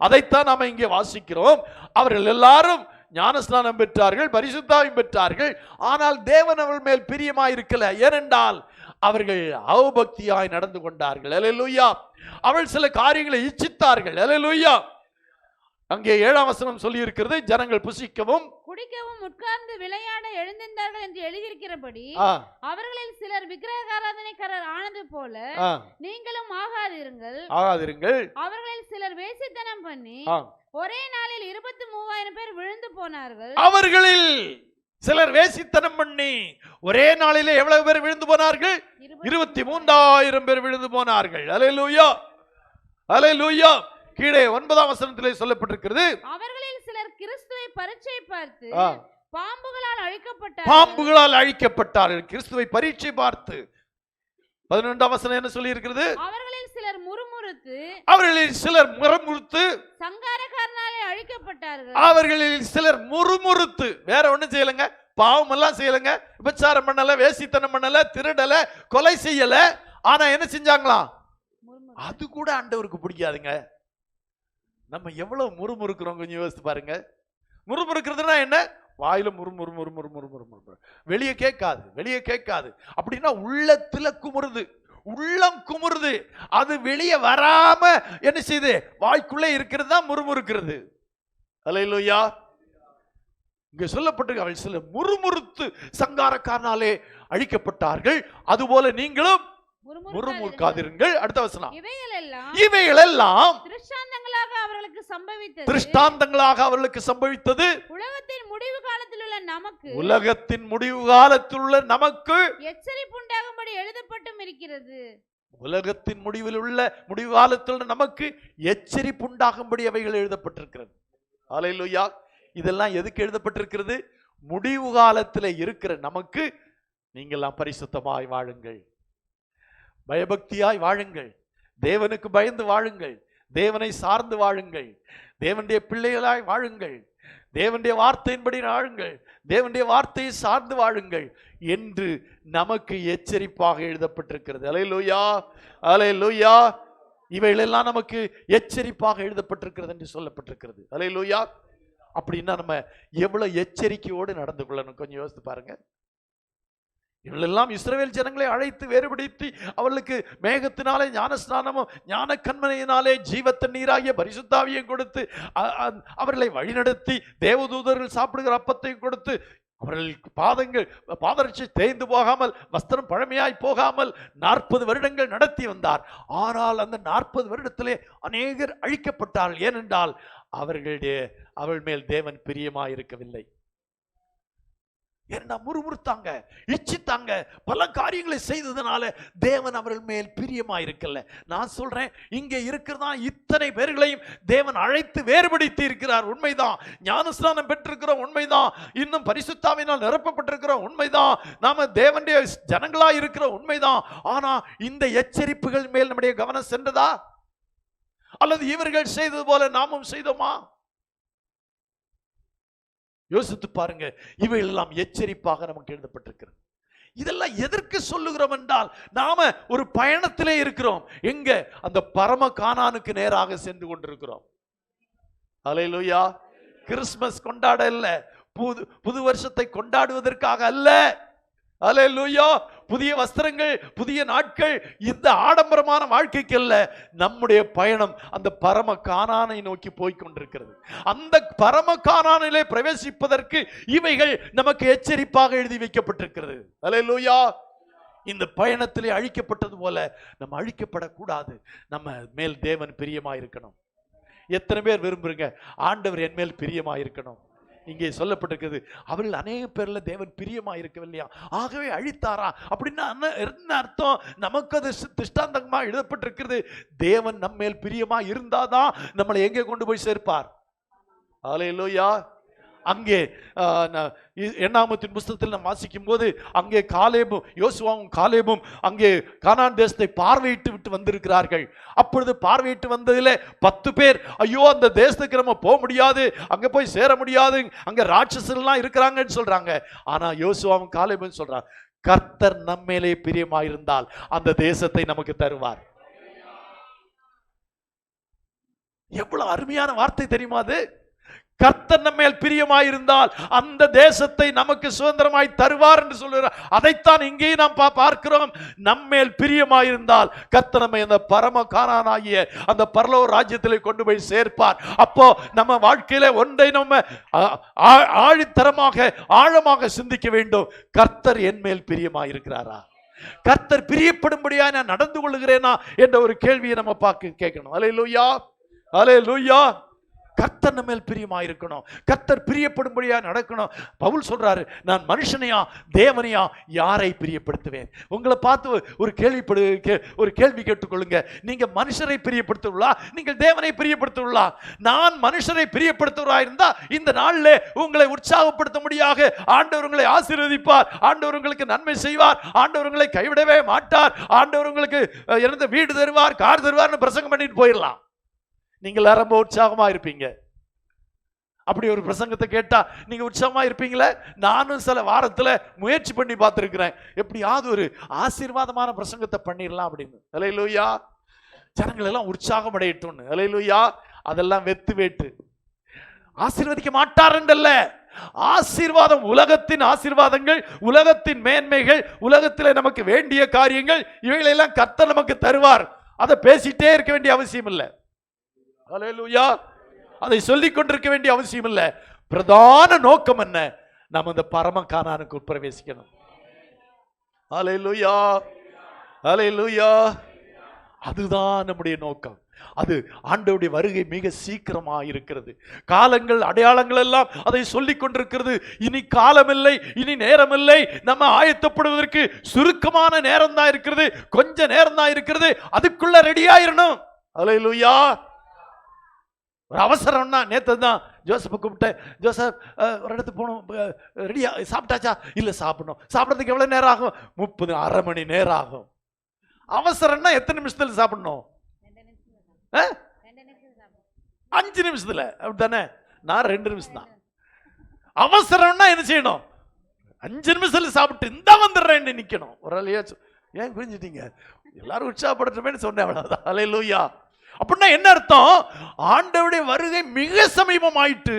அதைத்தான் நாம இங்கே வாசிக்கிறோம். அவர்கள் எல்லாரும் ஞானஸ்நானம் பெற்றார்கள், பரிசுத்தாவியும் பெற்றார்கள். ஆனால் தேவன் அவர்கள் மேல் பிரியமாய் இருக்கல. ஏனென்றால் அவர்கள் அவபக்தியாய் நடந்து கொண்டார்கள். அல்லேலூயா. அவள் சில காரியங்களை இச்சித்தார்கள். அல்லேலூயா. அங்கே 7ஆம் வசனம் சொல்லி இருக்கிறது, ஜனங்கள் புசிக்கவும் குடிக்கவும் உட்கார்ந்து விளையாட எழுந்திருந்தார்கள் என்று எழுதியிருக்கிறபடி அவர்களில் சிலர் விக்கிரகாராதனைக்காரர் ஆனது போல நீங்களும் ஆகாதிருங்கள். அவர்களில் சிலர் வேசித்தனம் பண்ணி ஒரே நாளில் 23,000 பேர் விழுந்து போனார்கள். அவர்களில் சிலர் வேசித்தனம் பண்ணி ஒரே நாளிலே எவ்வளவு பேர் விழுந்து போனார்கள்? 23,000 பேர் விழுந்து போனார்கள். அல்லேலூயா, அல்லேலூயா. கீழே 9ஆம் வசனத்திலே சொல்லப்பட்டிருக்கிறது, அவர்களில் சிலர் கிறிஸ்துவை பரீட்சை பார்த்து பாம்புகளால் அழிக்கப்பட்டார்கள். பாம்புகளால் அழிக்கப்பட்டார்கள். கிறிஸ்துவை பரீட்சை பார்த்து 11ஆம் வசனம் என்ன சொல்லி இருக்கிறது? அவர்களில் சிலர் முறுமுறுத்து சங்காரக்காரனாலே அழிக்கப்பட்டார்கள். அவர்களில் சிலர் முறுமுறுத்து, வேற ஒண்ணும் செய்யலங்க, பாவம் எல்லாம் செய்யலங்க, விபச்சாரம் பண்ணல, வேசித்தனம் பண்ணல, திருடல, கொலை செய்யல, ஆனா என்ன செஞ்சாங்களாம்? அது கூட ஆண்டவருக்கு பிடிக்காதுங்க. நம்ம எவ்வளவு முறுமுறுக்கிறோம் கொஞ்சம் யோசித்து பாருங்க. முறுமுறுக்கிறதுனா என்ன? வாயில முறுமுறு முறுமுறு முறுமுறு முறுமுறு, வெளியே கேட்காது. அப்படின்னா உள்ளத்துல குமுறுது, உள்ளம் குமுறுது, அது வெளியே வராம என்ன செய்யுது? வாய்க்குள்ளே இருக்கிறது தான் முறுமுறுக்கிறது. அல்லேலூயா. இங்க சொல்லப்பட்டிருக்கு, அவள் சில முறுமுறுத்து சங்காரக்காரனாலே அழிக்கப்பட்டார்கள், அதுபோல நீங்களும் முறுமுறுக்காதிருங்கள். அடுத்த வசனம், இவைகளெல்லாம் திருஷ்டாந்தங்களாக அவர்களுக்கு சம்பவித்தது உலகத்தின் முடிவு காலத்தில் உள்ள நமக்கு எச்சரிப்பு உண்டாகும்படி எழுதப்பட்டும் இருக்கிறது. உலகத்தின் முடிவு காலத்தில் நமக்கு எச்சரிப்பு உண்டாகும்படி அவைகள் எழுதப்பட்டிருக்கிறது. அல்லேலூயா. இதெல்லாம் எதுக்கு எழுதப்பட்டிருக்கிறது? முடிவு காலத்தில் இருக்கிற நமக்கு நீங்கள்லாம் பரிசுத்தமாய் வாழுங்கள், பயபக்தியாய் வாழுங்கள், தேவனுக்கு பயந்து வாழுங்கள், தேவனை சார்ந்து வாழுங்கள், தேவனுடைய பிள்ளைகளாய் வாழுங்கள், தேவனுடைய வார்த்தையின்படி வாழுங்கள், தேவனுடைய வார்த்தையை சார்ந்து வாழுங்கள் என்று நமக்கு எச்சரிப்பாக எழுதப்பட்டிருக்கிறது. அல்லேலூயா, அல்லேலூயா. இவைகளெல்லாம் நமக்கு எச்சரிப்பாக எழுதப்பட்டிருக்கிறது என்று சொல்லப்பட்டிருக்கிறது. அல்லேலூயா. அப்படின்னா நம்ம எவ்வளவு எச்சரிக்கையோடு நடந்து கொள்ளணும் கொஞ்சம் யோசித்து பாருங்க. இவளெல்லாம் இஸ்ரவேல் ஜனங்களை அழைத்து வேறுபடுத்தி அவர்களுக்கு மேகத்தினாலே ஞானஸ்நானமும் ஞான கண்மனையினாலே ஜீவத்தண்ணீராகிய பரிசுத்தாவியை கொடுத்து அவர்களை வழிநடத்தி தேவதூதர்கள் சாப்பிடுகிற அப்பத்தை கொடுத்து அவர்களுக்கு பாதரட்சை தேய்ந்து போகாமல் வஸ்திரம் பழமையாய் போகாமல் 40 வருடங்கள் நடத்தி வந்தார். ஆனால் அந்த 40 வருடத்திலே அநேகர் அழிக்கப்பட்டார்கள். ஏனென்றால் அவள் மேல் தேவன் பிரியமாய் இருக்கவில்லை. ஏன்னா முறுமுறுத்தாங்க, இச்சித்தாங்க, பல காரியங்களை செய்ததுனால தேவன் அவர்கள் மேல் பிரியமா இருக்கல. நான் சொல்றேன், இங்க இருக்கிறதா இத்தனை பேர்களையும் தேவன் அழைத்து வேறுபடுத்தி இருக்கிறார், உண்மைதான். ஞானஸ்நானம் பெற்றிருக்கிறோம், உண்மைதான். இன்னும் பரிசுத்தாவினால் நிரப்பப்பட்டிருக்கிறோம், உண்மைதான். நாம தேவனுடைய ஜனங்களா இருக்கிற உண்மைதான். ஆனா இந்த எச்சரிப்புகள் மேல் நம்முடைய கவனம் சென்றதா? அல்லது இவர்கள் செய்தது போல நாமும் செய்தோமா? யோசித்து பாருங்க. இவையெல்லாம் எச்சரிப்பாக நமக்கு எழுதப்பட்டிருக்கிறது. இதெல்லாம் எதற்கு சொல்லுகிறோம் என்றால், நாம ஒரு பயணத்திலே இருக்கிறோம். எங்க? அந்த பரம கானானுக்கு நேராக சென்று கொண்டிருக்கிறோம். அல்லேலூயா. கிறிஸ்துமஸ் கொண்டாட அல்ல, புது வருஷத்தை கொண்டாடுவதற்காக அல்ல. அல்லேலூயா. புதிய வஸ்திரங்கள், புதிய நாட்கள், இந்த ஆடம்பரமான வாழ்க்கைக்கு அல்ல. நம்முடைய பயணம் அந்த பரம கானானை நோக்கி போய் கொண்டிருக்கிறது. அந்த பரம கானானிலே பிரவேசிப்பதற்கு இவைகள் நமக்கு எச்சரிப்பாக எழுதி வைக்கப்பட்டிருக்கிறது. அல்லேலூயா. இந்த பயணத்திலே அழிக்கப்பட்டது போல நம்ம அழிக்கப்படக்கூடாது. நம்ம மேல் தேவன் பிரியமாயிருக்கணும். எத்தனை பேர் விரும்புறீங்க ஆண்டவர் என் மேல் பிரியமாயிருக்கணும்? இங்கே சொல்லப்பட்டிருக்கிறது, அவர்கள் அநேக பேர்ல தேவன் பிரியமா இருக்கவில்லையா, ஆகவே அழித்தாரா? அப்படின்னா என்ன அர்த்தம்? நமக்கு அது திருஷ்டாந்தமா எழுதப்பட்டிருக்கிறது. தேவன் நம்மேல் பிரியமா இருந்தாதான் நம்மளை எங்கே கொண்டு போய் சேர்ப்பார். அல்லேலூயா. அங்கே எண்ணாகமத்தின் புஸ்தகத்தில் நாம் வாசிக்கும் போது அங்கே யோசுவாவும் காலேபும் அங்கே கானான் தேசத்தை பார்வையிட்டு விட்டு வந்திருக்கிறார்கள். அப்பொழுது பார்வையிட்டு வந்ததிலே 10 பேர், ஐயோ அந்த தேசத்துக்கு நம்ம போக முடியாது, அங்க போய் சேர முடியாது, அங்க ராட்சசர்கள்லாம் இருக்கிறாங்கன்னு சொல்றாங்க. ஆனா யோசுவாவும் காலேபும் சொல்றாங்க, கர்த்தர் நம்மேலே பிரியமாயிருந்தால் அந்த தேசத்தை நமக்கு தருவார். எவ்வளவு அருமையான வார்த்தை தெரியுமா அது? கர்த்தர் நம்மேல் பிரியமாயிருந்தால் அந்த தேசத்தை நமக்கு சுதந்திரமாய் தருவார் என்று சொல்கிறார். அதைத்தான் இங்கேயும் நாம் பார்க்கிறோம். நம்மேல் பிரியமாயிருந்தால் கர்த்தர் நம்மை அந்த பரம கானானாகிய அந்த பரலோக ராஜ்யத்திலே கொண்டு போய் சேர்ப்பார். அப்போ நம்ம வாழ்க்கையில ஒன்றை நம்ம ஆழித்தரமாக ஆழமாக சிந்திக்க வேண்டும். கர்த்தர் என் மேல் பிரியமாயிருக்கிறாரா? கர்த்தர் பிரியப்படும்படியா நான் நடந்து கொள்ளுகிறேனா என்ற ஒரு கேள்வியை நம்ம கேட்கணும். அல்லேலூயா, அல்லேலூயா. கர்த்தர் நம்ம மேல் பிரியமா இருக்கணும், கர்த்தர் பிரியப்படும்படியா நடக்கணும். பவுல் சொல்றாரு, நான் மனுஷனையா தேவனையா யாரை பிரியப்படுத்துவேன்? உங்களை பார்த்து ஒரு கேள்வி கேட்டுக்கொள்ளுங்க. நீங்க மனுஷரை பிரியப்படுத்துவா, நீங்கள் தேவனை பிரியப்படுத்துவா? நான் மனுஷரை பிரியப்படுத்துவா இருந்தா இந்த நாளிலே உங்களை உற்சாகப்படுத்தும்படியாக ஆண்டவர் உங்களை ஆசீர்வதிப்பார், ஆண்டவர் உங்களுக்கு நன்மை செய்வார், ஆண்டவர் உங்களை கைவிடவே மாட்டார், ஆண்டவர் உங்களுக்கு இறந்த வீடு தருவார், கார் தருவார்னு பிரசங்கம் பண்ணிட்டு போயிடலாம். நீங்கள் ரொம்ப உற்சாகமா இருப்பீங்க. அப்படி ஒரு பிரசங்கத்தை கேட்டா நீங்க உற்சாகமா இருப்பீங்களே? நானும் சில வாரத்துல முயற்சி பண்ணி பார்த்திருக்கிறேன், எப்படியாவது ஒரு ஆசீர்வாதமான பிரசங்கத்தை பண்ணிடலாம் அப்படின்னு. அல்லேலூயா. ஜனங்கள் எல்லாம் உற்சாகம் அடையட்டும். அல்லேலூயா. அதெல்லாம் வெத்து வேட்டு. ஆசீர்வதிக்க மாட்டாருன்றல்ல, ஆசீர்வாதம், உலகத்தின் ஆசீர்வாதங்கள், உலகத்தின் மேன்மைகள், உலகத்தில் நமக்கு வேண்டிய காரியங்கள், இவைகளெல்லாம் கர்த்தர் நமக்கு தருவார். அதை பேசிட்டே இருக்க வேண்டிய அவசியம் இல்லை. அல்லேலூயா. அதை சொல்லிக் கொண்டிருக்க வேண்டிய அவசியம் இல்லை. பிரதான நோக்கம் என்ன? நம்ம இந்த பரம கானானுக்கு பிரவேசிக்கணும். அல்லேலூயா. அல்லேலூயா. அதுதான் நம்முடைய நோக்கம். அது ஆண்டவருடைய வருகை மிக சீக்கிரமா இருக்கிறது. காலங்கள் அடையாளங்கள் எல்லாம் அதை சொல்லிக் கொண்டிருக்கிறது. இனி காலமில்லை, இனி நேரமில்லை. நம்ம ஆயத்தப்படுவதற்கு சுருக்கமான நேரம் தான் இருக்கிறது, கொஞ்ச நேரம் தான் இருக்கிறது. அதுக்குள்ள ரெடி ஆயிரணும். அல்லேலூயா. ஒரு அவசரம்னா, நேற்று தான் ஜோசப்பை கூப்பிட்டேன், ஜோசப் ஒரு இடத்துக்கு போகணும், ரெடியா, சாப்பிட்டாச்சா? இல்லை, சாப்பிடணும். சாப்பிட்றதுக்கு எவ்வளோ நேரம் ஆகும்? 30 1/2 மணி நேரம் ஆகும். அவசரம்னா எத்தனை நிமிஷத்தில் சாப்பிடணும்? 5 நிமிஷத்துல. அப்படித்தானே? நான் 2 நிமிஷம் தான். அவசரம்னா என்ன செய்யணும்? 5 நிமிஷத்துல சாப்பிட்டு இந்த வந்துடுறேன் நிக்கணும். ஒரு ஆளையா ஏன் புரிஞ்சுட்டீங்க? எல்லாரும் உற்சாகப்படுத்துமே சொன்னேன், அவ்வளவுதான். அல்லேலூயா. அப்படின்னா என்ன அர்த்தம்? ஆண்டவருடைய வருகை மிக சமீபம் ஆயிட்டு,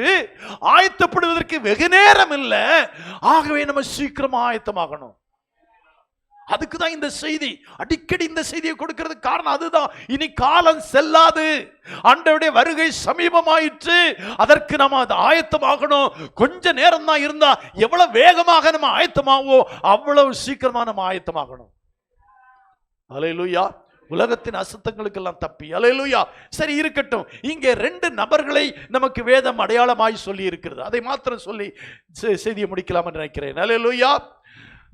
ஆயத்தப்படுவதற்கு வெகு நேரம் இல்லை. ஆகவே நம்ம சீக்கிரமா ஆயத்தமாகணும். அதுக்கு தான் இந்த செய்தி, அடிக்கடி இந்த செய்தியை கொடுக்கிறது காரணம் அதுதான். இனி காலம் செல்லாது, ஆண்டவருடைய வருகை சமீபமாயிற்று, அதற்கு நம்ம ஆயத்தமாகணும். கொஞ்ச நேரம் தான் இருந்தா எவ்வளவு வேகமாக நம்ம ஆயத்தமாகவோ அவ்வளவு சீக்கிரமா நம்ம ஆயத்தமாகணும். அல்லேலூயா. உலகத்தின் அசுத்தங்களுக்கெல்லாம் தப்பி. அல்லேலூயா. சரி, இருக்கட்டும். இங்கே 2 நபர்களை நமக்கு வேதம் அடையாளமாய் சொல்லி இருக்கிறது. அதை மாத்திரம் சொல்லி செய்தியை முடிக்கலாம் என்று நினைக்கிறேன். அல்லேலூயா.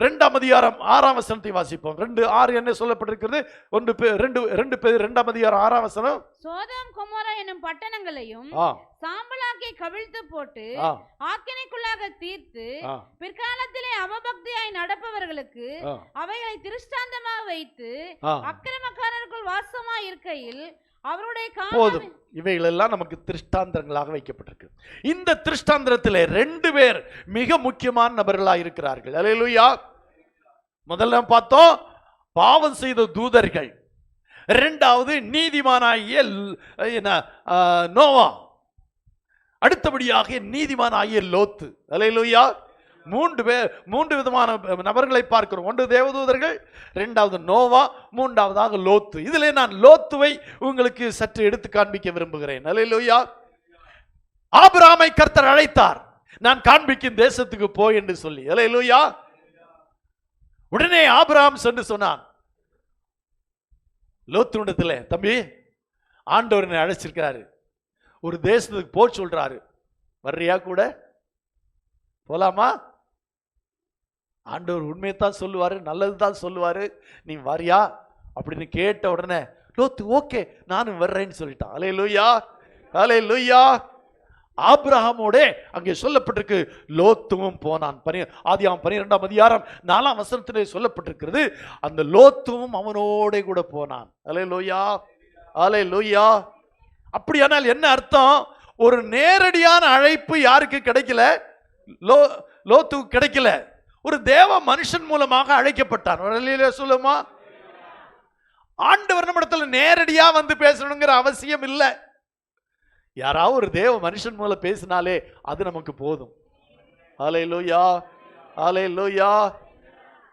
2ஆம் அதிகாரம் 6ஆம் வசனத்தை வாசிப்போம். 2:6 என்ன சொல்லப்பட்டிருக்கிறது? 2ஆம் அதிகாரம் 6ஆம் வசனம். சோதோம் கொமோரா என்னும் பட்டணங்களையும் சாம்பலாக்கி கவிழ்த்து போட்டு ஆக்கினைக்குள்ளாக தீர்த்து பிற்காலத்திலே அவபக்தியாய் நடப்பவர்களுக்கு அவைகளை திருஷ்டாந்தமாக வைத்து அக்கிரமக்காரருக்குள் வாசமாய் இருக்கையில் அவருடைய போதும். இவைகள் எல்லாம் நமக்கு திருஷ்டாந்தங்களாக வைக்கப்பட்டிருக்கு. இந்த திருஷ்டாந்தரத்திலே 2 பேர் மிக முக்கியமான நபர்களாக இருக்கிறார்கள். அல்லேலூயா. முதல்ல பார்த்தோம் பாவம் செய்த தூதர்கள், 2வது நீதிமானாகிய நோவா, அடுத்தபடியாக நீதிமானாகிய லோத்து. அல்லேலூயா. 3 விதமான நபர்களை பார்க்கிறோம். 1 தேவதூதர்கள், 2வது நோவா, 3வதாக லோத்து. இதிலே நான் லோத்துவை உங்களுக்கு சற்று எடுத்து காண்பிக்க விரும்புகிறேன். அல்லேலூயா. ஆபிரகாமை கர்த்தர் அழைத்தார், நான் காண்பிக்கும் தேசத்துக்கு போய் என்று சொல்லி. அல்லேலூயா. உடனே ஆபிரகாம் சென்று சொன்னான் லோத்துனிடத்துல, தம்பி, ஆண்டவர் என்னை அழைச்சிருக்காரு, ஒரு தேசத்துக்கு போ சொல்றாரு, வர்றியா? கூட போலாமா? ஆண்டவர் உண்மையைத்தான் சொல்லுவாரு, நல்லதுதான் சொல்லுவாரு, நீ வரியா அப்படின்னு கேட்ட உடனே லோத்து ஓகே நானும் வர்றேன்னு சொல்லிட்டான். அல்லேலூயா. அல்லேலூயா. ஆபிரகாமோட அங்கே சொல்லப்பட்டிருக்கு லோத்துவும் போனான். ஆதியாகமம் 12ஆம் அதிகாரம் 4ஆம் வசனத்திலே சொல்லப்பட்டிருக்கிறது, அந்த லோத்துவும் அவனோட கூட போனான். அல்லேலூயா. அல்லேலூயா. அப்படியானால் என்ன அர்த்தம்? ஒரு நேரடியான அழைப்பு யாருக்கு கிடைக்கல? லோத்துக்கு கிடைக்கல. ஒரு தேவ மனுஷன் மூலமாக அழைக்கப்பட்டான். சொல்லுமா? ஆண்டவர் நம்மிடத்துல நேரடியா வந்து பேசணுங்கிற அவசியம் இல்லை. யாராவது ஒரு தேவ மனுஷன் மூலம் பேசினாலே அது நமக்கு போதும். அல்லேலூயா. அல்லேலூயா.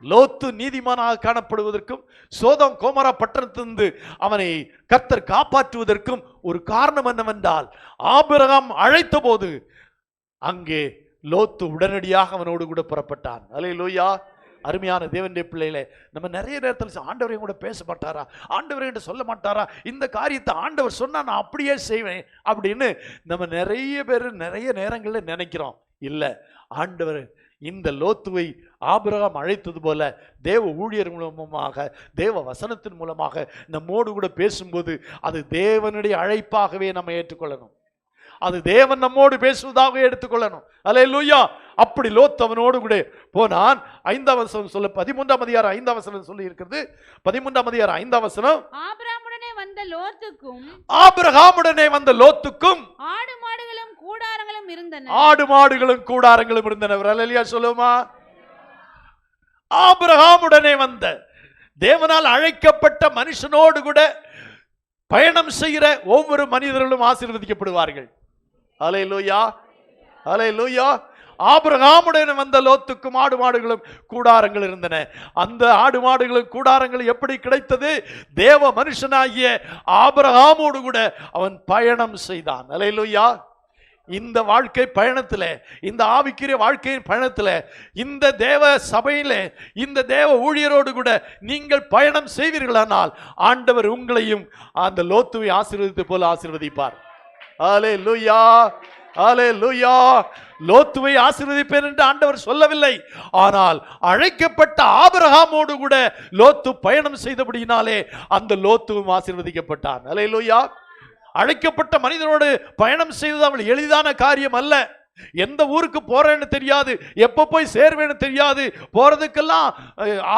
லோத்து நீதிமானாக காணப்படுவதற்கும் சோதோம் கோமரா பட்டணத்திலிருந்து அவனை கர்த்தர் காப்பாற்றுவதற்கும் ஒரு காரணம் என்னவென்றால், ஆபிரகாம் அழைத்த போது அங்கே லோத்து உடனடியாக அவனோடு கூட புறப்பட்டான். அல்லேலூயா. அருமையான தேவனுடைய பிள்ளைகளே, நம்ம நிறைய நேரத்தில் ஆண்டவரை கூட பேச மாட்டாரா, ஆண்டவரை கிட்ட சொல்ல மாட்டாரா, இந்த காரியத்தை ஆண்டவர் சொன்னா நான் அப்படியே செய்வேன் அப்படின்னு நம்ம நிறைய பேர் நிறைய நேரங்களில் நினைக்கிறோம். இல்லை, ஆண்டவர் இந்த லோத்துவை ஆபிரகாம் அழைத்தது போல தேவ ஊழியர் மூலமாக, தேவ வசனத்தின் மூலமாக நம்மோடு கூட பேசும்போது அது தேவனுடைய அழைப்பாகவே நம்ம ஏற்றுக்கொள்ளணும். அது தேவன் நம்மோடு பேசுவதாக எடுத்துக்கொள்ளணும். அல்லேலூயா. அப்படி லோத் அவனோடு கூட போனான். 5ஆம் வசனம் சொல்ல 13ஆம் அதிகாரம் 5ஆம் வசனம் சொல்லி இருக்கிறது. 13ஆம் அதிகாரம் 5ஆம் வசனம், ஆபிரகாமுடனே வந்த லோத்துக்கும் ஆடு மாடுகளும் கூடாரங்களும் இருந்தன. ஆடு மாடுகளும் கூடாரங்களும் இருந்தன. அல்லேலூயா சொல்லுமா. ஆபிரகாமுடனே வந்த, தேவனால் அழைக்கப்பட்ட மனுஷனோடு கூட பயணம் செய்கிற ஒவ்வொரு மனிதர்களும் ஆசீர்வதிக்கப்படுவார்கள். அல்லேலூயா, அல்லேலூயா. ஆபிரகாமுடன் வந்த லோத்துக்கும் ஆடு மாடுகளும் கூடாரங்கள் இருந்தன. அந்த ஆடு மாடுகளும் கூடாரங்கள் எப்படி கிடைத்தது? தேவ மனுஷனாகிய ஆபிரகாமோடு கூட அவன் பயணம் செய்தான். அல்லேலூயா. இந்த வாழ்க்கை பயணத்தில், இந்த ஆவிக்குரிய வாழ்க்கையின் பயணத்தில், இந்த தேவ சபையிலே, இந்த தேவ ஊழியரோடு கூட நீங்கள் பயணம் செய்வீர்களானால் ஆண்டவர் உங்களையும் அந்த லோத்துவை ஆசீர்வதித்து போல ஆசீர்வதிப்பார். அல்லேலூயா, அல்லேலூயா. லோத்துவை ஆசீர்வதிப்பேன் என்று ஆண்டவர் சொல்லவில்லை. ஆனால் அழைக்கப்பட்ட ஆபிரகாமோடு கூட லோத்து பயணம் செய்தபடியினாலே அந்த லோத்துவும் ஆசீர்வதிக்கப்பட்டான். அல்லேலூயா. அழைக்கப்பட்ட மனிதனோடு பயணம் செய்வது அவள் எளிதான காரியம் அல்ல. எந்த ஊருக்கு போறேன்னு தெரியாது, எப்போ போய் சேர்வேன்னு தெரியாது, போறதுக்கெல்லாம்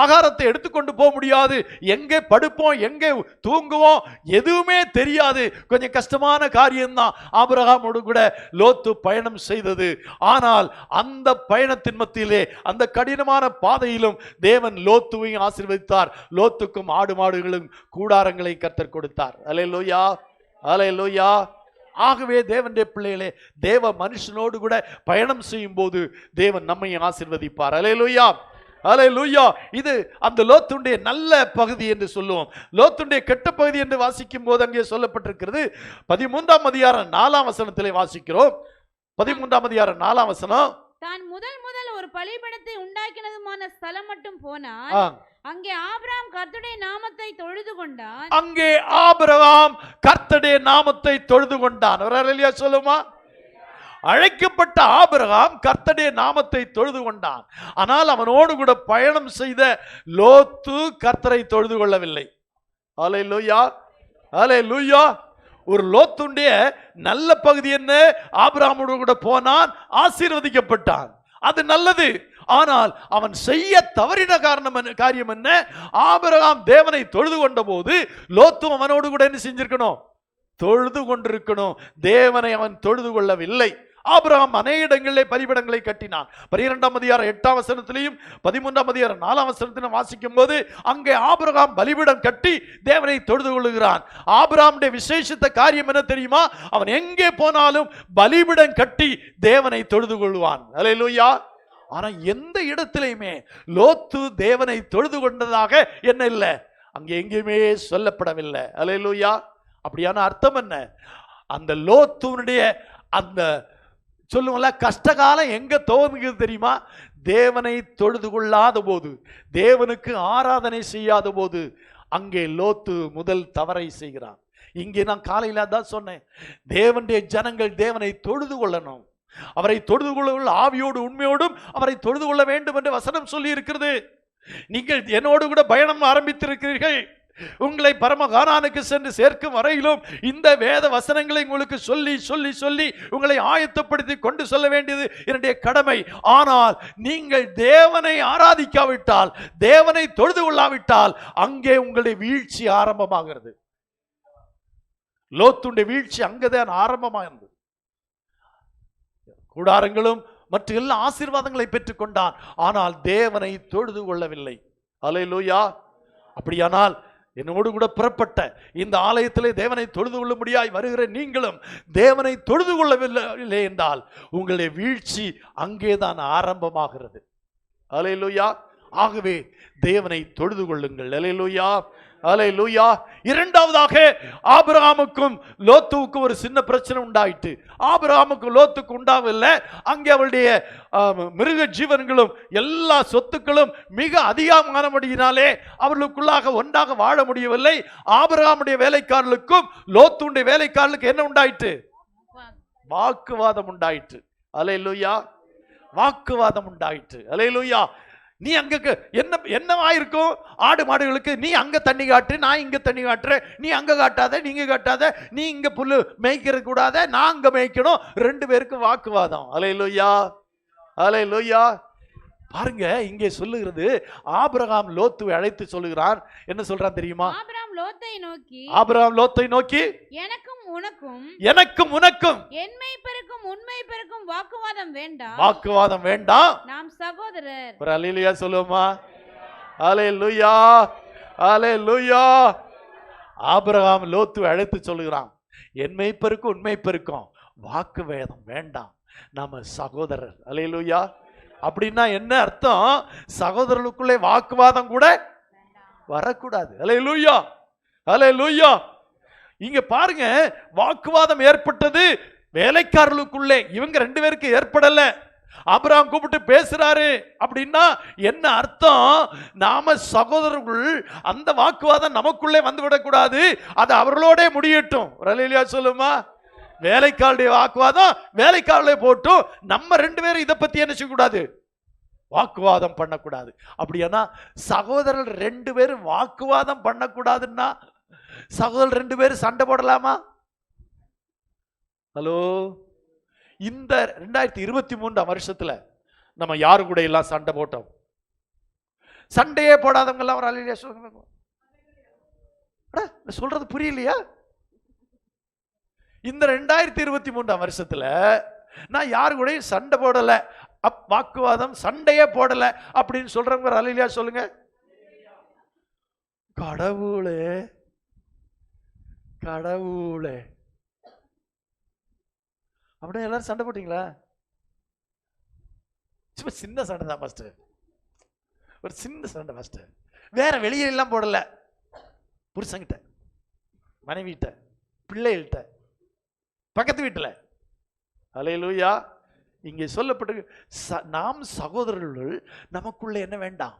ஆகாரத்தை எடுத்துக்கொண்டு போக முடியாது, எங்கே படுப்போம் எங்கே தூங்குவோம் எதுவுமே தெரியாது. கொஞ்சம் கஷ்டமான காரியம்தான் ஆபிரகாமோடு கூட லோத்து பயணம் செய்தது. ஆனால் அந்த பயணத்தின் மத்தியிலே, அந்த கடினமான பாதையிலும் தேவன் லோத்துவையும் ஆசீர்வதித்தார். லோத்துக்கும் ஆடு மாடுகளும் கூடாரங்களை கர்த்தர் கொடுத்தார். அல்லேலூயா, அல்லேலூயா. ஆகவே தேவனுடைய பிள்ளைகளே, தேவ மனுஷனோடு கூட பயணம் செய்யும் போது தேவன் நம்மை ஆசீர்வதிப்பார். அல்லேலூயா, அல்லேலூயா. இது அந்த லோத்துடைய நல்ல பகுதி என்று சொல்லுவோம். லோத்துடைய கெட்ட பகுதி என்று வாசிக்கும் போது அங்கே சொல்லப்பட்டிருக்கிறது. 13ஆம் அதிகாரம் 4ஆம் வசனத்திலே வாசிக்கிறோம். 13ஆம் அதிகாரம் 4ஆம் வசனம், தான் முதல் ஒரு பலிபீடத்தை உண்டாக்கினதுமான ஸ்தலம் மட்டும் போனான். அங்கே ஆபிரகாம் கர்த்தருடைய நாமத்தை தொழுது கொண்டான். அங்கே ஆபிரகாம் கர்த்தருடைய நாமத்தை தொழுது கொண்டான். அல்லேலூயா சொல்லுமா. அழைக்கப்பட்ட ஆபிரகாம் கர்த்தருடைய நாமத்தை தொழுது கொண்டான். ஆனால் அவனோடு கூட பயணம் செய்த லோத்து கர்த்தரை தொழுது கொள்ளவில்லை. அல்லேலூயா, அல்லேலூயா. ஒரு லோத்துடைய நல்ல பகுதி என்ன? ஆபிரகாமோடு கூட போனான், ஆசீர்வதிக்கப்பட்டான், அது நல்லது. ஆனால் அவன் செய்ய தவறின காரியம் என்ன? ஆபிரகாம் தேவனை தொழுது கொண்ட போது லோத்தும் அவனோடு கூட என்ன செஞ்சிருக்கணும்? தொழுது கொண்டிருக்கணும். தேவனை அவன் தொழுது கொள்ளவில்லை. ஆபிரகாம் அநேக இடங்களிலே பலிபீடங்களை கட்டினான். 12ஆம் அதிகாரம் 8ஆம் வசனத்திலையும் 13ஆம் அதிகாரம் 4ஆம் வசனத்திலும் வாசிக்கும் போது அங்கே ஆபிரகாம் பலிபீடம் கட்டி தேவனை தொழுது கொள்ளுகிறான். ஆபிரகாமுடைய விசேஷித்த காரியம் என்ன தெரியுமா? அவன் எங்கே போனாலும் பலிபீடம் கட்டி தேவனை தொழுது கொள்வான். அல்லேலூயா. ஆனா எந்த இடத்திலையுமே லோத்து தேவனை தொழுது கொண்டதாக என்ன இல்லை, அங்கே எங்கேயுமே சொல்லப்படவில்லை. அல்லேலூயா. அப்படியான அர்த்தம் என்ன? அந்த லோத்துனுடைய அந்த சொல்லுவோம்ல கஷ்டகாலம் எங்க துவங்குகிறது தெரியுமா? தேவனை தொழுது கொள்ளாத போது, தேவனுக்கு ஆராதனை செய்யாத போது அங்கே லோத்து முதல் தவறை செய்கிறான். இங்கே நான் காலையில தான் சொன்னேன், தேவனுடைய ஜனங்கள் தேவனை தொழுது கொள்ளணும். அவரை தொழுது கொள்ள ஆவியோடு உண்மையோடும் அவரை தொழுது கொள்ள வேண்டும் என்று வசனம் சொல்லி இருக்கிறது. நீங்கள் என்னோடு கூட பயணம் ஆரம்பித்திருக்கிறீர்கள். உங்களை பரமகானானுக்கு சென்று சேர்க்கும் வரையிலும் இந்த வேத வசனங்களை உங்களுக்கு சொல்லி சொல்லி சொல்லி உங்களை ஆயத்தப்படுத்தி கொண்டு சொல்ல வேண்டியது என்னுடைய கடமை. ஆனால் நீங்கள் தேவனை ஆராதிக்காவிட்டால், தேவனை தொழுது கொள்ளாவிட்டால் அங்கே உங்களுடைய வீழ்ச்சி ஆரம்பமாகிறது. லோத்துடைய வீழ்ச்சி அங்கதான் ஆரம்பமாகிறது. கூடாரங்களும் மற்ற எல்லா ஆசீர்வாதங்களை பெற்றுக் கொண்டான், ஆனால் தேவனை தொழுது கொள்ளவில்லை. அல்லேலூயா. அப்படியானால் என்னோடு கூட புறப்பட்ட இந்த ஆலயத்திலே தேவனை தொழுது கொள்ளும்படியாய் வருகிற நீங்களும் தேவனை தொழுது கொள்ளவில்லை என்றால் உங்களுடைய வீழ்ச்சி அங்கேதான் ஆரம்பமாகிறது. அல்லேலூயா. ஆகவே தேவனை தொழுது கொள்ளுங்கள். அல்லேலூயா, அல்லேலூயா. இரண்டாவதாக ஆபிரகாமுக்கும் லோத்துவுக்கும் ஒரு சின்ன பிரச்சனை உண்டாயிட்டு. ஆபிரகாமுக்கும் லோத்துக்கு உண்டாகவில்லை, அங்கே அவளுடைய மிருக ஜீவன்களும் எல்லா சொத்துக்களும் மிக அதிகமானபடியினாலே அவர்களுக்குள்ளாக ஒன்றாக வாழ முடியவில்லை. ஆபிரகாமுடைய வேலைக்காரர்களுக்கும் லோத்துடைய வேலைக்காரர்களுக்கு என்ன உண்டாயிட்டு? வாக்குவாதம் உண்டாயிற்று. அல்லேலூயா, வாக்குவாதம் உண்டாயிற்று. அல்லேலூயா. நீ அங்க என்னவாயிருக்கும்? ஆடு மாடுகளுக்கு நீ அங்க தண்ணி காட்டு, நான் இங்க தண்ணி காட்டுறேன், நீ அங்க காட்டாத, நீங்க காட்டாத, நீ இங்க புல்லு மேய்க்கிறது கூடாத, நான் அங்க மேய்க்கணும். ரெண்டு பேருக்கும் வாக்குவாதம். அல்லேலூயா, அல்லேலூயா. பாருங்க, இங்கே சொல்லுகிறது, ஆபிரகாம் லோத்துவை அழைத்து சொல்லுகிறான். என்ன சொல்றான் தெரியுமா? ஆபிரகாம் லோத்தை நோக்கி எனக்கும் உனக்கும் என் மேய்ப்பருக்கும் உன் மேய்ப்பருக்கும் வாக்குவாதம் வேண்டாம், வாக்குவாதம் வேண்டாம், நாம் சகோதரர். ஒரு அல்லேலூயா சொல்லுவோமா? அல்லேலூயா, அல்லேலூயா. ஆபிரகாம் லோத்துவை அழைத்து சொல்லுகிறான், என் மேய்ப்பருக்கும் உன் மேய்ப்பருக்கும் வாக்கு வேதம் வேண்டாம், நாம சகோதரர். அல்லேலூயா. அப்படின்னா என்ன அர்த்தம்? சகோதரர்களுக்குள்ளே வாக்குவாதம் கூட வரக்கூடாது. அல்லேலூயா, அல்லேலூயா. இங்க பாருங்க, வாக்குவாதம் ஏற்பட்டது வேலைக்காரர்களுக்குள்ளே, இவங்க ரெண்டு பேருக்கு ஏற்படல. ஆபிரகாம் கூப்பிட்டு பேசுறாரு அப்படின்னா என்ன அர்த்தம்? நாம சகோதரர்கள், அந்த வாக்குவாதம் நமக்குள்ளே வந்து விடக்கூடாது, அது அவர்களோட முடியட்டும். அல்லேலூயா சொல்லுமா? வேலைக்காரருடைய வாக்குவாதம் வேலைக்காரர்களே போட்டும், நம்ம ரெண்டு பேரும் இதை பத்தி என்ன செய்யக்கூடாது? வாக்குவாதம் பண்ணக்கூடாது. அப்படின்னா சகோதரர்கள் ரெண்டு பேரும் வாக்குவாதம் பண்ணக்கூடாதுன்னா சகோதரர் ரெண்டு பேரும் சண்டை போடலாமா? ஹலோ, இந்த 2023 வருஷத்துல நம்ம யாரு கூட எல்லாம் சண்டை போட்டோம்? சண்டையே போடாதவங்க எல்லாம் ஒரு அல்லேலூயா சொல்லுங்க. சொல்றது புரியலையா? இந்த 2023 வருஷத்துல நான் யாரு கூட சண்டை போடல, வாக்குவாதம் சண்டையே போடல அப்படின்னு சொல்றவங்க அல்லேலூயா சொல்லுங்க. கடவுளே, கடவுளே. அப்படியே எல்லாரும் சண்டை போட்டீங்களா? சும்மா சின்ன சண்டை தான் ஃபர்ஸ்ட், ஒரு சின்ன சண்டை ஃபர்ஸ்ட். வேற வெளியே எல்லாம் போடல, புருஷங்கிட்ட, மனைவிட்ட, பிள்ளைகள்கிட்ட, பக்கத்து வீட்டில். அல்லேலூயா. இங்கே சொல்லப்பட்டு நாம் சகோதரர்கள், நமக்குள்ள என்ன வேண்டாம்?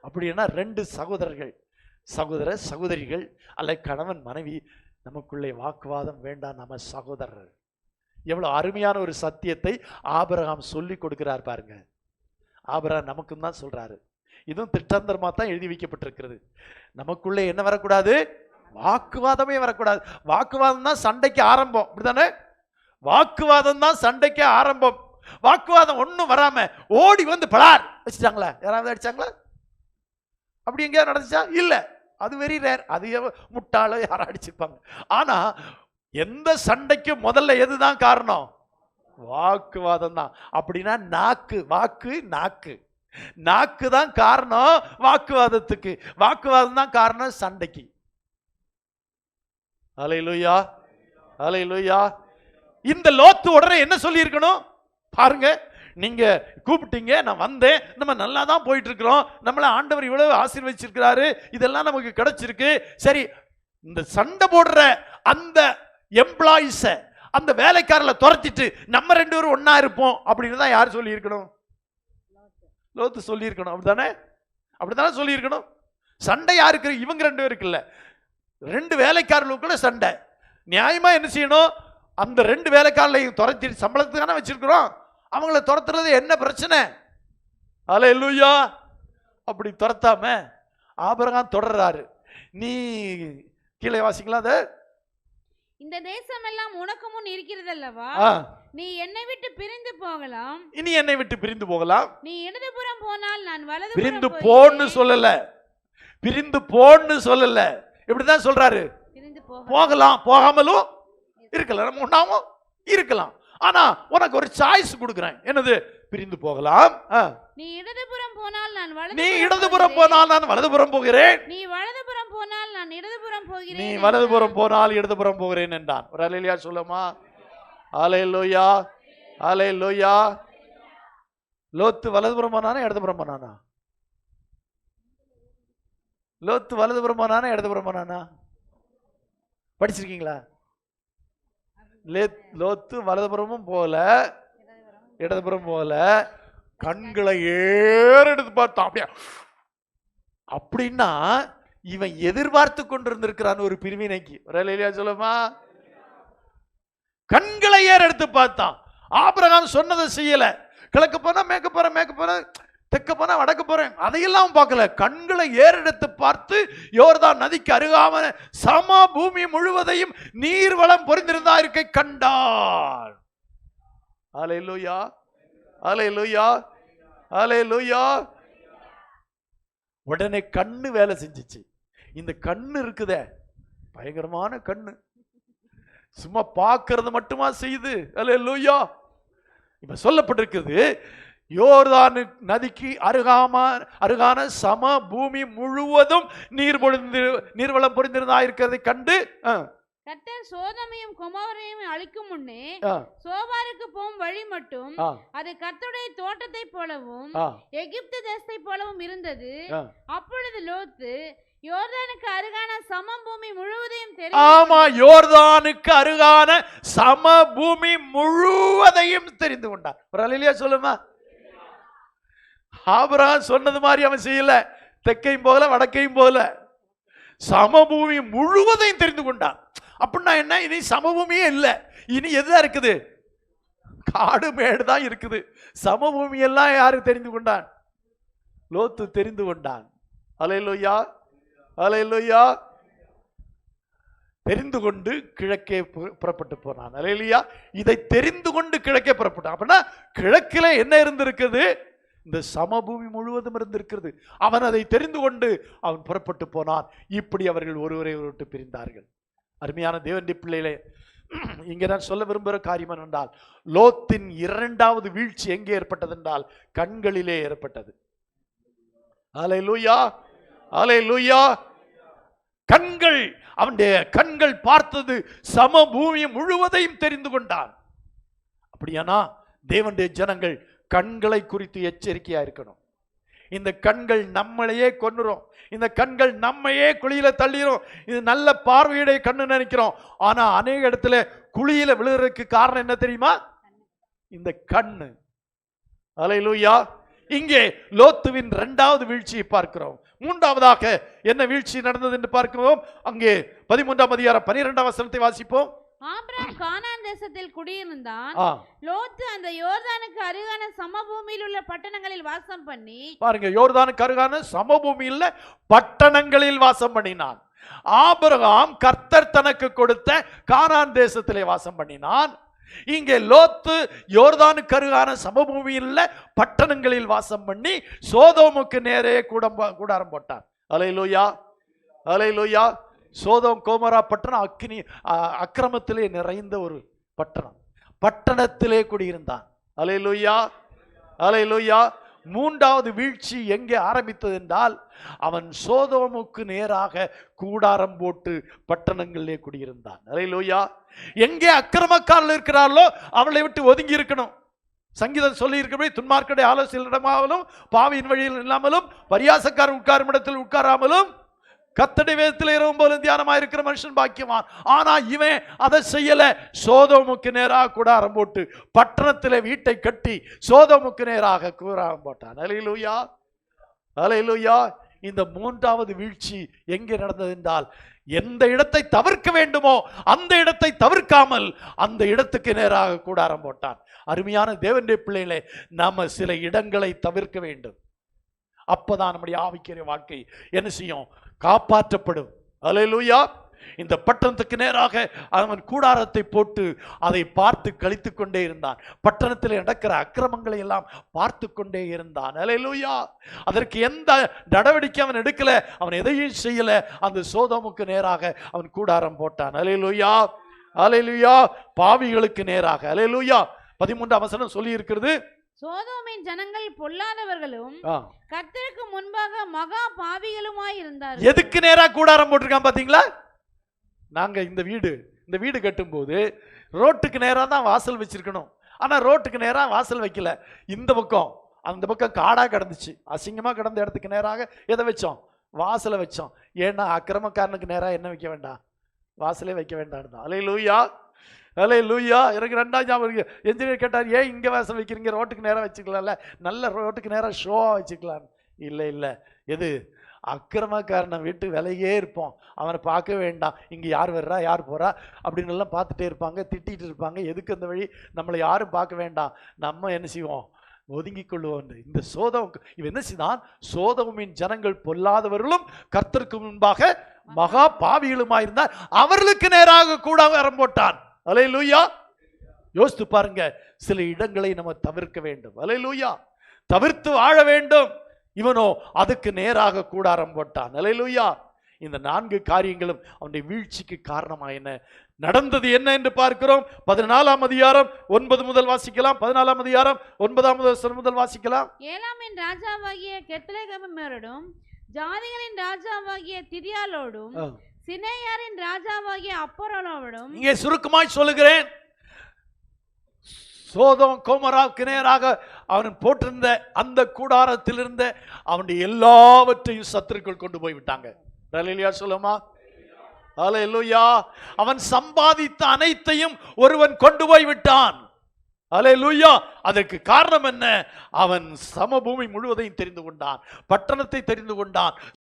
அப்படின்னா ரெண்டு சகோதரர்கள், சகோதர சகோதரிகள் அல்ல கணவன் மனைவி, நமக்குள்ளே வாக்குவாதம் வேண்டாம், நம்ம சகோதரர். எவ்வளவு அருமையான ஒரு சத்தியத்தை ஆபிரகாம் சொல்லி கொடுக்கிறார் பாருங்க. ஆபிரகாம் நமக்கும் தான் சொல்றாரு. இதுவும் திட்டந்தரமா தான் எழுதி வைக்கப்பட்டிருக்கிறது. நமக்குள்ளே என்ன வரக்கூடாது? வாக்குவாதமே வரக்கூடாது. வாக்குவாதம் தான் சண்டைக்கு ஆரம்பம், அப்படிதானே? வாக்குவாதம் தான் சண்டைக்கு ஆரம்பம். வாக்குவாதம் ஒன்றும் வராம ஓடி வந்து பலார் வச்சுட்டாங்களா? யாராவது அடிச்சாங்களா? அப்படி எங்கேயாவது நடந்துச்சா? இல்லை, அது வெரி ரேர். அது முட்டாளோ யாரும் அடிச்சிருப்பாங்க. ஆனா எந்த சண்டைக்கு முதல்ல எதுதான் காரணம்? வாக்குவாதம் தான். அப்படின்னா நாக்கு, வாக்கு நாக்கு, நாக்கு தான் காரணம் வாக்குவாதத்துக்கு, வாக்குவாதம் தான் காரணம் சண்டைக்கு. அல்லேலூயா, அல்லேலூயா. இந்த லோத்து உடனே என்ன சொல்லி இருக்கணும் பாருங்க? நீங்க கூப்பிட்டீங்க, நான் வந்தேன், நம்ம நல்லா தான் போயிட்டு இருக்கிறோம், நம்மள ஆண்டவர் இவ்வளவு ஆசீர்வதிச்சிருக்கிறாரு, இதெல்லாம் நமக்கு கிடைச்சிருக்கு. சரி, இந்த சண்டை போடுற அந்த எம்ப்ளாயிஸ, அந்த வேலைக்காரர்களை துரத்திட்டு நம்ம ரெண்டு பேரும் ஒன்னா இருப்போம் அப்படின்னு தான் யார் சொல்லி இருக்கணும்? லோத்து சொல்லி இருக்கணும். அப்படித்தானே? அப்படித்தானே சொல்லி இருக்கணும். சண்டை யாருக்கு? இவங்க ரெண்டு பேருக்கு இல்ல, ரெண்டு வேலைக்காரர்களுக்குள்ள சண்டை. நியாயமா என்ன செய்யணும்? அந்த ரெண்டு வேலைக்காரர்களையும் துரத்தி சம்பளத்துக்கான வச்சிருக்கிறோம், அவங்கள துரத்துறது என்ன பிரச்சனை? அல்லேலூயா. அப்படி துரத்தாம ஆபிரகாம் தொடர்றாரு. நீ கீழே வாசிக்கலாம். அத இந்த தேசம் எல்லாம் உனக்கு முன் இருக்கிறது அல்லவா, நீ என்னை விட்டு பிரிந்து போகலாம், இனி என்னை விட்டு பிரிந்து போகலாம், நீ இடதுபுறம் போனால் நான் வலதுபுறம். பிரிந்து போன்னு சொல்லல, பிரிந்து போன்னு சொல்லல, இப்படிதான் சொல்றாரு. போகலாம், போகாமலும் இருக்கலாம், நம்ம ஒண்ணாவும் இருக்கலாம். ஆனா உனக்கு ஒரு சாய்ஸ் கொடுக்கிறேன். என்னது? பிரிந்து போகலாம். நீ இடதுபுறம் போனால் நான் வலதுபுறம், நீ இடதுபுறம் போனால் நான் வலதுபுறம் போகிறேன், நீ வலதுபுறம் போனால் நான் இடதுபுறம் போகிறேன், நீ வலதுபுறம் போனால் இடதுபுறம் போகிறேன் என்றான். ஒரு அல்லேலூயா சொல்லுமா? அல்லேலூயா, அல்லேலூயா. லோத்து வலதுபுறம் போனானா இடதுபுறம் போனானா? லோத்து வலதுபுறம் போனானா இடதுபுறம் போனானா? படிச்சிருக்கீங்களா? லோத்து வலதுபுறமும் போல இடதுபுறம் போல, கண்களை ஏறெடுத்து பார்த்தான். அப்படியா? அப்படின்னா இவன் எதிர்பார்த்து கொண்டிருந்திருக்கிறான் ஒரு பிரிவினைக்கு. சொல்லுமா? கண்களை ஏறெடுத்து பார்த்தான். ஆபிரகாம் சொன்னதை செய்யல. கிழக்கு போனா மேற்கு போறேன், மேற்கு போறேன், தெற்கு போனா வடக்கு போறேன், அதையெல்லாம் பார்க்கல. கண்களை ஏறெடுத்து பார்த்து யோர்தான் நதிக்கு அருகாம சம பூமி முழுவதையும் நீர் வளம் பொறிந்திருந்தா இருக்கை கண்டார். அல்லேலூயா, அல்லேலூயா, அல்லேலூயா. உடனே கண்ணு வேலை செஞ்சிச்சு. இந்த கண்ணு இருக்குதே, பயங்கரமான கண்ணு. சும்மா பார்க்கிறது மட்டுமா செய்யுது? அல்லேலூயா. இப்ப சொல்லப்பட்டிருக்குது, யோர்தான் நதிக்கு அருகான சம பூமி முழுவதும் நீர்வளம் பொறிந்திருந்தா இருக்கிறதை கண்டு கர்த்தர் சோதோமையும் கொமோரையும் அழிக்கும் முன்னே சோபாருக்கு போகும் வழி மட்டும் அது கர்த்தருடைய தோட்டத்தை போலவும் எகிப்து தேசத்தை போலவும் இருந்தது. அப்பொழுது லோத்து யோர்தானுக்கு அருகான சமபூமி முழுவதையும் தெரிந்து, ஆமா, யோர்தானுக்கு அருகான சமபூமி முழுவதையும் தெரிந்து கொண்டான். ஒரு அல்லேலூயா சொல்லுமா? ஆபிரகாம் சொன்னது மாதிரி அவன் செய்யல. தெற்கையும் போல வடக்கையும் போல சமபூமி முழுவதையும் தெரிந்து கொண்டான். அப்படின்னா என்ன? இனி சமபூமியே இல்லை. இனி எதுதான் இருக்குது? காடு மேடு தான் இருக்குது. சமபூமி எல்லாம் யாரு தெரிந்து கொண்டான்? லோத்து தெரிந்து கொண்டான். அல்லேலூயா, அல்லேலூயா. தெரிந்து கொண்டு கிழக்கே புறப்பட்டு போனான். அல்லேலூயா. இதை தெரிந்து கொண்டு கிழக்கே புறப்பட்டான். அப்படின்னா கிழக்கிலே என்ன இருந்திருக்குது? இந்த சமபூமி முழுவதும் இருந்திருக்கிறது. அவன் அதை தெரிந்து கொண்டு அவன் புறப்பட்டு போனான். இப்படி அவர்கள் ஒருவரை விட்டு பிரிந்தார்கள். அருமையான தேவனுடைய பிள்ளைகளே, இங்கே நான் சொல்ல விரும்புகிற காரியம் என்றால், லோத்தின் இரண்டாவது வீழ்ச்சி எங்கே ஏற்பட்டது என்றால் கண்களிலே ஏற்பட்டது. அல்லேலூயா, அல்லேலூயா. கண்கள், அவனுடைய கண்கள் பார்த்தது சமபூமி முழுவதையும் தெரிந்து கொண்டான். அப்படியானா தேவனுடைய ஜனங்கள் கண்களை குறித்து எச்சரிக்கையா இருக்கணும். இந்த கண்கள் நம்மளையே கொன்னுரும். இந்த கண்கள் நம்மையே குழியில தள்ளிரும். இது நல்ல பார்வையுடைய கண்ணு நினைக்கிறோம். ஆனா அநேக இடத்துல குழியில விழுறதுக்கு காரணம் என்ன தெரியுமா? இந்த கண்ணு. அல்லேலூயா. இங்கே லோத்துவின் இரண்டாவது வீழ்ச்சியை பார்க்கிறோம். மூன்றாவதாக என்ன வீழ்ச்சி நடந்தது என்று பார்க்கிறோம். அங்கே 13ஆம் அதிகாரம் 12ஆம் வசனத்தை வாசிப்போம். ஆபிரகாம் கானான் தேசத்தில் குடியிருந்தான். லோத்து அந்த யோர்தானுக்கு அருகான சமபூமியில் உள்ள பட்டணங்களில் வாசம் பண்ணி, பாருங்க, யோர்தானுக்கு அருகான சமபூமியில் பட்டணங்களில் வாசம் பண்ணினான். ஆபிரகாம் கர்த்தர் தனக்கு கொடுத்த கானான் தேசத்திலே வாசம் பண்ணினான். இங்கே லோத்து யோர்தானுக்கு அருகான சமபூமியில் பட்டணங்களில் வாசம் பண்ணி சோதோமுக்கு நேரே கூடாரம் போட்டான். அல்லேலூயா, அல்லேலூயா. சோதோம் கோமரா பட்டணம் அக்கினி அக்கிரமத்திலே நிறைந்த ஒரு பட்டணம். பட்டணத்திலே குடியிருந்தான். அல்லேலூயா, அல்லேலூயா. மூன்றாவது வீழ்ச்சி எங்கே ஆரம்பித்தது என்றால், அவன் சோதோமுக்கு நேராக கூடாரம் போட்டு பட்டணங்களிலே குடியிருந்தான். அல்லேலூயா. எங்கே அக்கிரமக்காரர்கள் இருக்கிறார்களோ அவளை விட்டு ஒதுங்கி இருக்கணும். சங்கீதம் சொல்லி இருக்கிறபடி, துன்மார்க்கருடைய ஆலோசனையிடமாவலும் பாவியின் வழியில் இல்லாமலும் பரியாசக்காரர் உட்காரும் இடத்தில் உட்காராமலும் கர்த்தருடைய வேதத்தில் இரவும் போல தியானமாக இருக்கிற மனுஷன் பாக்கியவான். ஆனா இவன் அதை செய்யல. சோதோமுக்கு நேராக கூடாரம் போட்டு பட்டணத்திலே வீட்டை கட்டி சோதோமுக்கு நேராக கூடாரம் போட்டான். அல்லேலூயா, அல்லேலூயா. இந்த மூன்றாவது வீழ்ச்சி எங்கே நடந்தது என்றால், எந்த இடத்தை தவிர்க்க வேண்டுமோ அந்த இடத்தை தவிர்க்காமல் அந்த இடத்துக்கு நேராக கூடாரம் போட்டான். அருமையான தேவனுடைய பிள்ளைகளே, நாம சில இடங்களை தவிர்க்க வேண்டும். அப்பதான் நம்முடைய ஆவிக்குரிய வாழ்க்கை என்ன செய்யும்? காப்பாற்றப்படும். அல்லேலூயா. இந்த பட்டணத்துக்கு நேராக அவன் கூடாரத்தை போட்டு அதை பார்த்து கழித்து கொண்டே இருந்தான். பட்டணத்தில் நடக்கிற அக்கிரமங்களை எல்லாம் பார்த்து கொண்டே இருந்தான். அல்லேலூயா. அதற்கு எந்த நடவடிக்கை அவன் எடுக்கல, அவன் எதையும் செய்யல. அந்த சோதோமுக்கு நேராக அவன் கூடாரம் போட்டான். அல்லேலூயா, அல்லேலூயா. பாவிகளுக்கு நேராக. அல்லேலூயா. 13ஆம் வசனம் சொல்லி இருக்கிறது, சோதோமின் ஜனங்கள் பொல்லாதவர்களும் கர்த்தருக்கு முன்பாக மகா பாவிகளுமாய் இருந்தார்கள். எதுக்கு நேரா கூடாரம் போட்டிருக்கான் பாத்தீங்களா? நாங்க இந்த வீடு கட்டும் போது ரோட்டுக்கு நேரா தான் வாசல் வச்சிருக்கணும். ஆனா ரோட்டுக்கு நேரா வாசல் வைக்கல. இந்த பக்கம் அந்த பக்கம் காடா கிடந்துச்சு. அசிங்கமா கிடந்த இடத்துக்கு நேராக எதை வச்சோம்? வாசலை வச்சோம். ஏன்னா அக்கிரமக்காரனுக்கு நேராக என்ன வைக்க வேண்டாம், வாசலே வைக்க வேண்டாம் தான். அல்லேலூயா, அல்லேலூயா. எனக்கு 2ஆம் ஞாபகம். என்ஜினியர் கேட்டார், ஏன் இங்கே வாசல் வைக்கிறீங்க, ரோட்டுக்கு நேராக வச்சுக்கலாம்ல, நல்ல ரோட்டுக்கு நேராக ஷோவாக வச்சுக்கலாம். இல்லை இல்லை, எது அக்கிரமக்காரனை விட்டு விலையே இருப்போம், அவனை பார்க்க வேண்டாம், இங்கே யார் வர்றா யார் போகிறா அப்படின்னு எல்லாம் பார்த்துட்டே இருப்பாங்க, திட்டிகிட்டு இருப்பாங்க. எதுக்கு அந்த வழி, நம்மளை யாரும் பார்க்க வேண்டாம், நம்ம என்ன செய்வோம், ஒதுங்கிக் கொள்வோம். இந்த சோதம் இவன் என்ன செய்தான், சோதமின் ஜனங்கள் பொல்லாதவர்களும் கர்த்தருக்கு முன்பாக மகா பாவிகளுமாயிருந்தார், அவர்களுக்கு நேராக கூட வரம் போட்டான். அல்லேலூயா. யோசித்து பாருங்க, சில இடங்களை நம்ம தவிர்க்க வேண்டும். அல்லேலூயா, தவிர்த்து வாழ வேண்டும். இவனோ அதுக்கு நேராக கூடாரம் போட்டான். அல்லேலூயா. இந்த 4 காரியங்களும் அவனுடைய வீழ்ச்சிக்கு காரணமாயின. நடந்தது என்ன என்று பார்க்கிறோம். 14ஆம் அதிகாரம் 9 முதல் வாசிக்கலாம். 14ஆம் அதிகாரம் 9ஆம் வசனம் முதல் வாசிக்கலாம். ஏலாமின் ராஜாவாகிய கெத்லேகமரோடும், ஜாதிகளின் ராஜாவாகிய திதியாலோடும், சினேயாரின் ராஜாவாகிய அப்போரோனோடும். இங்கே சுருக்கமாய் சொல்லுகிறேன், சோதோம் கோமராவுக்கு நேராக அவன் போட்டிருந்த அந்த கூடாரத்தில் இருந்த அவனுடைய எல்லாவற்றையும் சத்துருக்கள் கொண்டு போய் விட்டாங்க. அல்லேலூயா சொல்லுமா. அல்லேலூயா. அவன் சம்பாதித்த அனைத்தையும் ஒருவன் கொண்டு போய் விட்டான். அல்லேலூயா. அதற்கு காரணம் என்ன, அவன் சமபூமி முழுவதையும் தெரிந்து கொண்டான், பட்டணத்தை தெரிந்து கொண்டான்,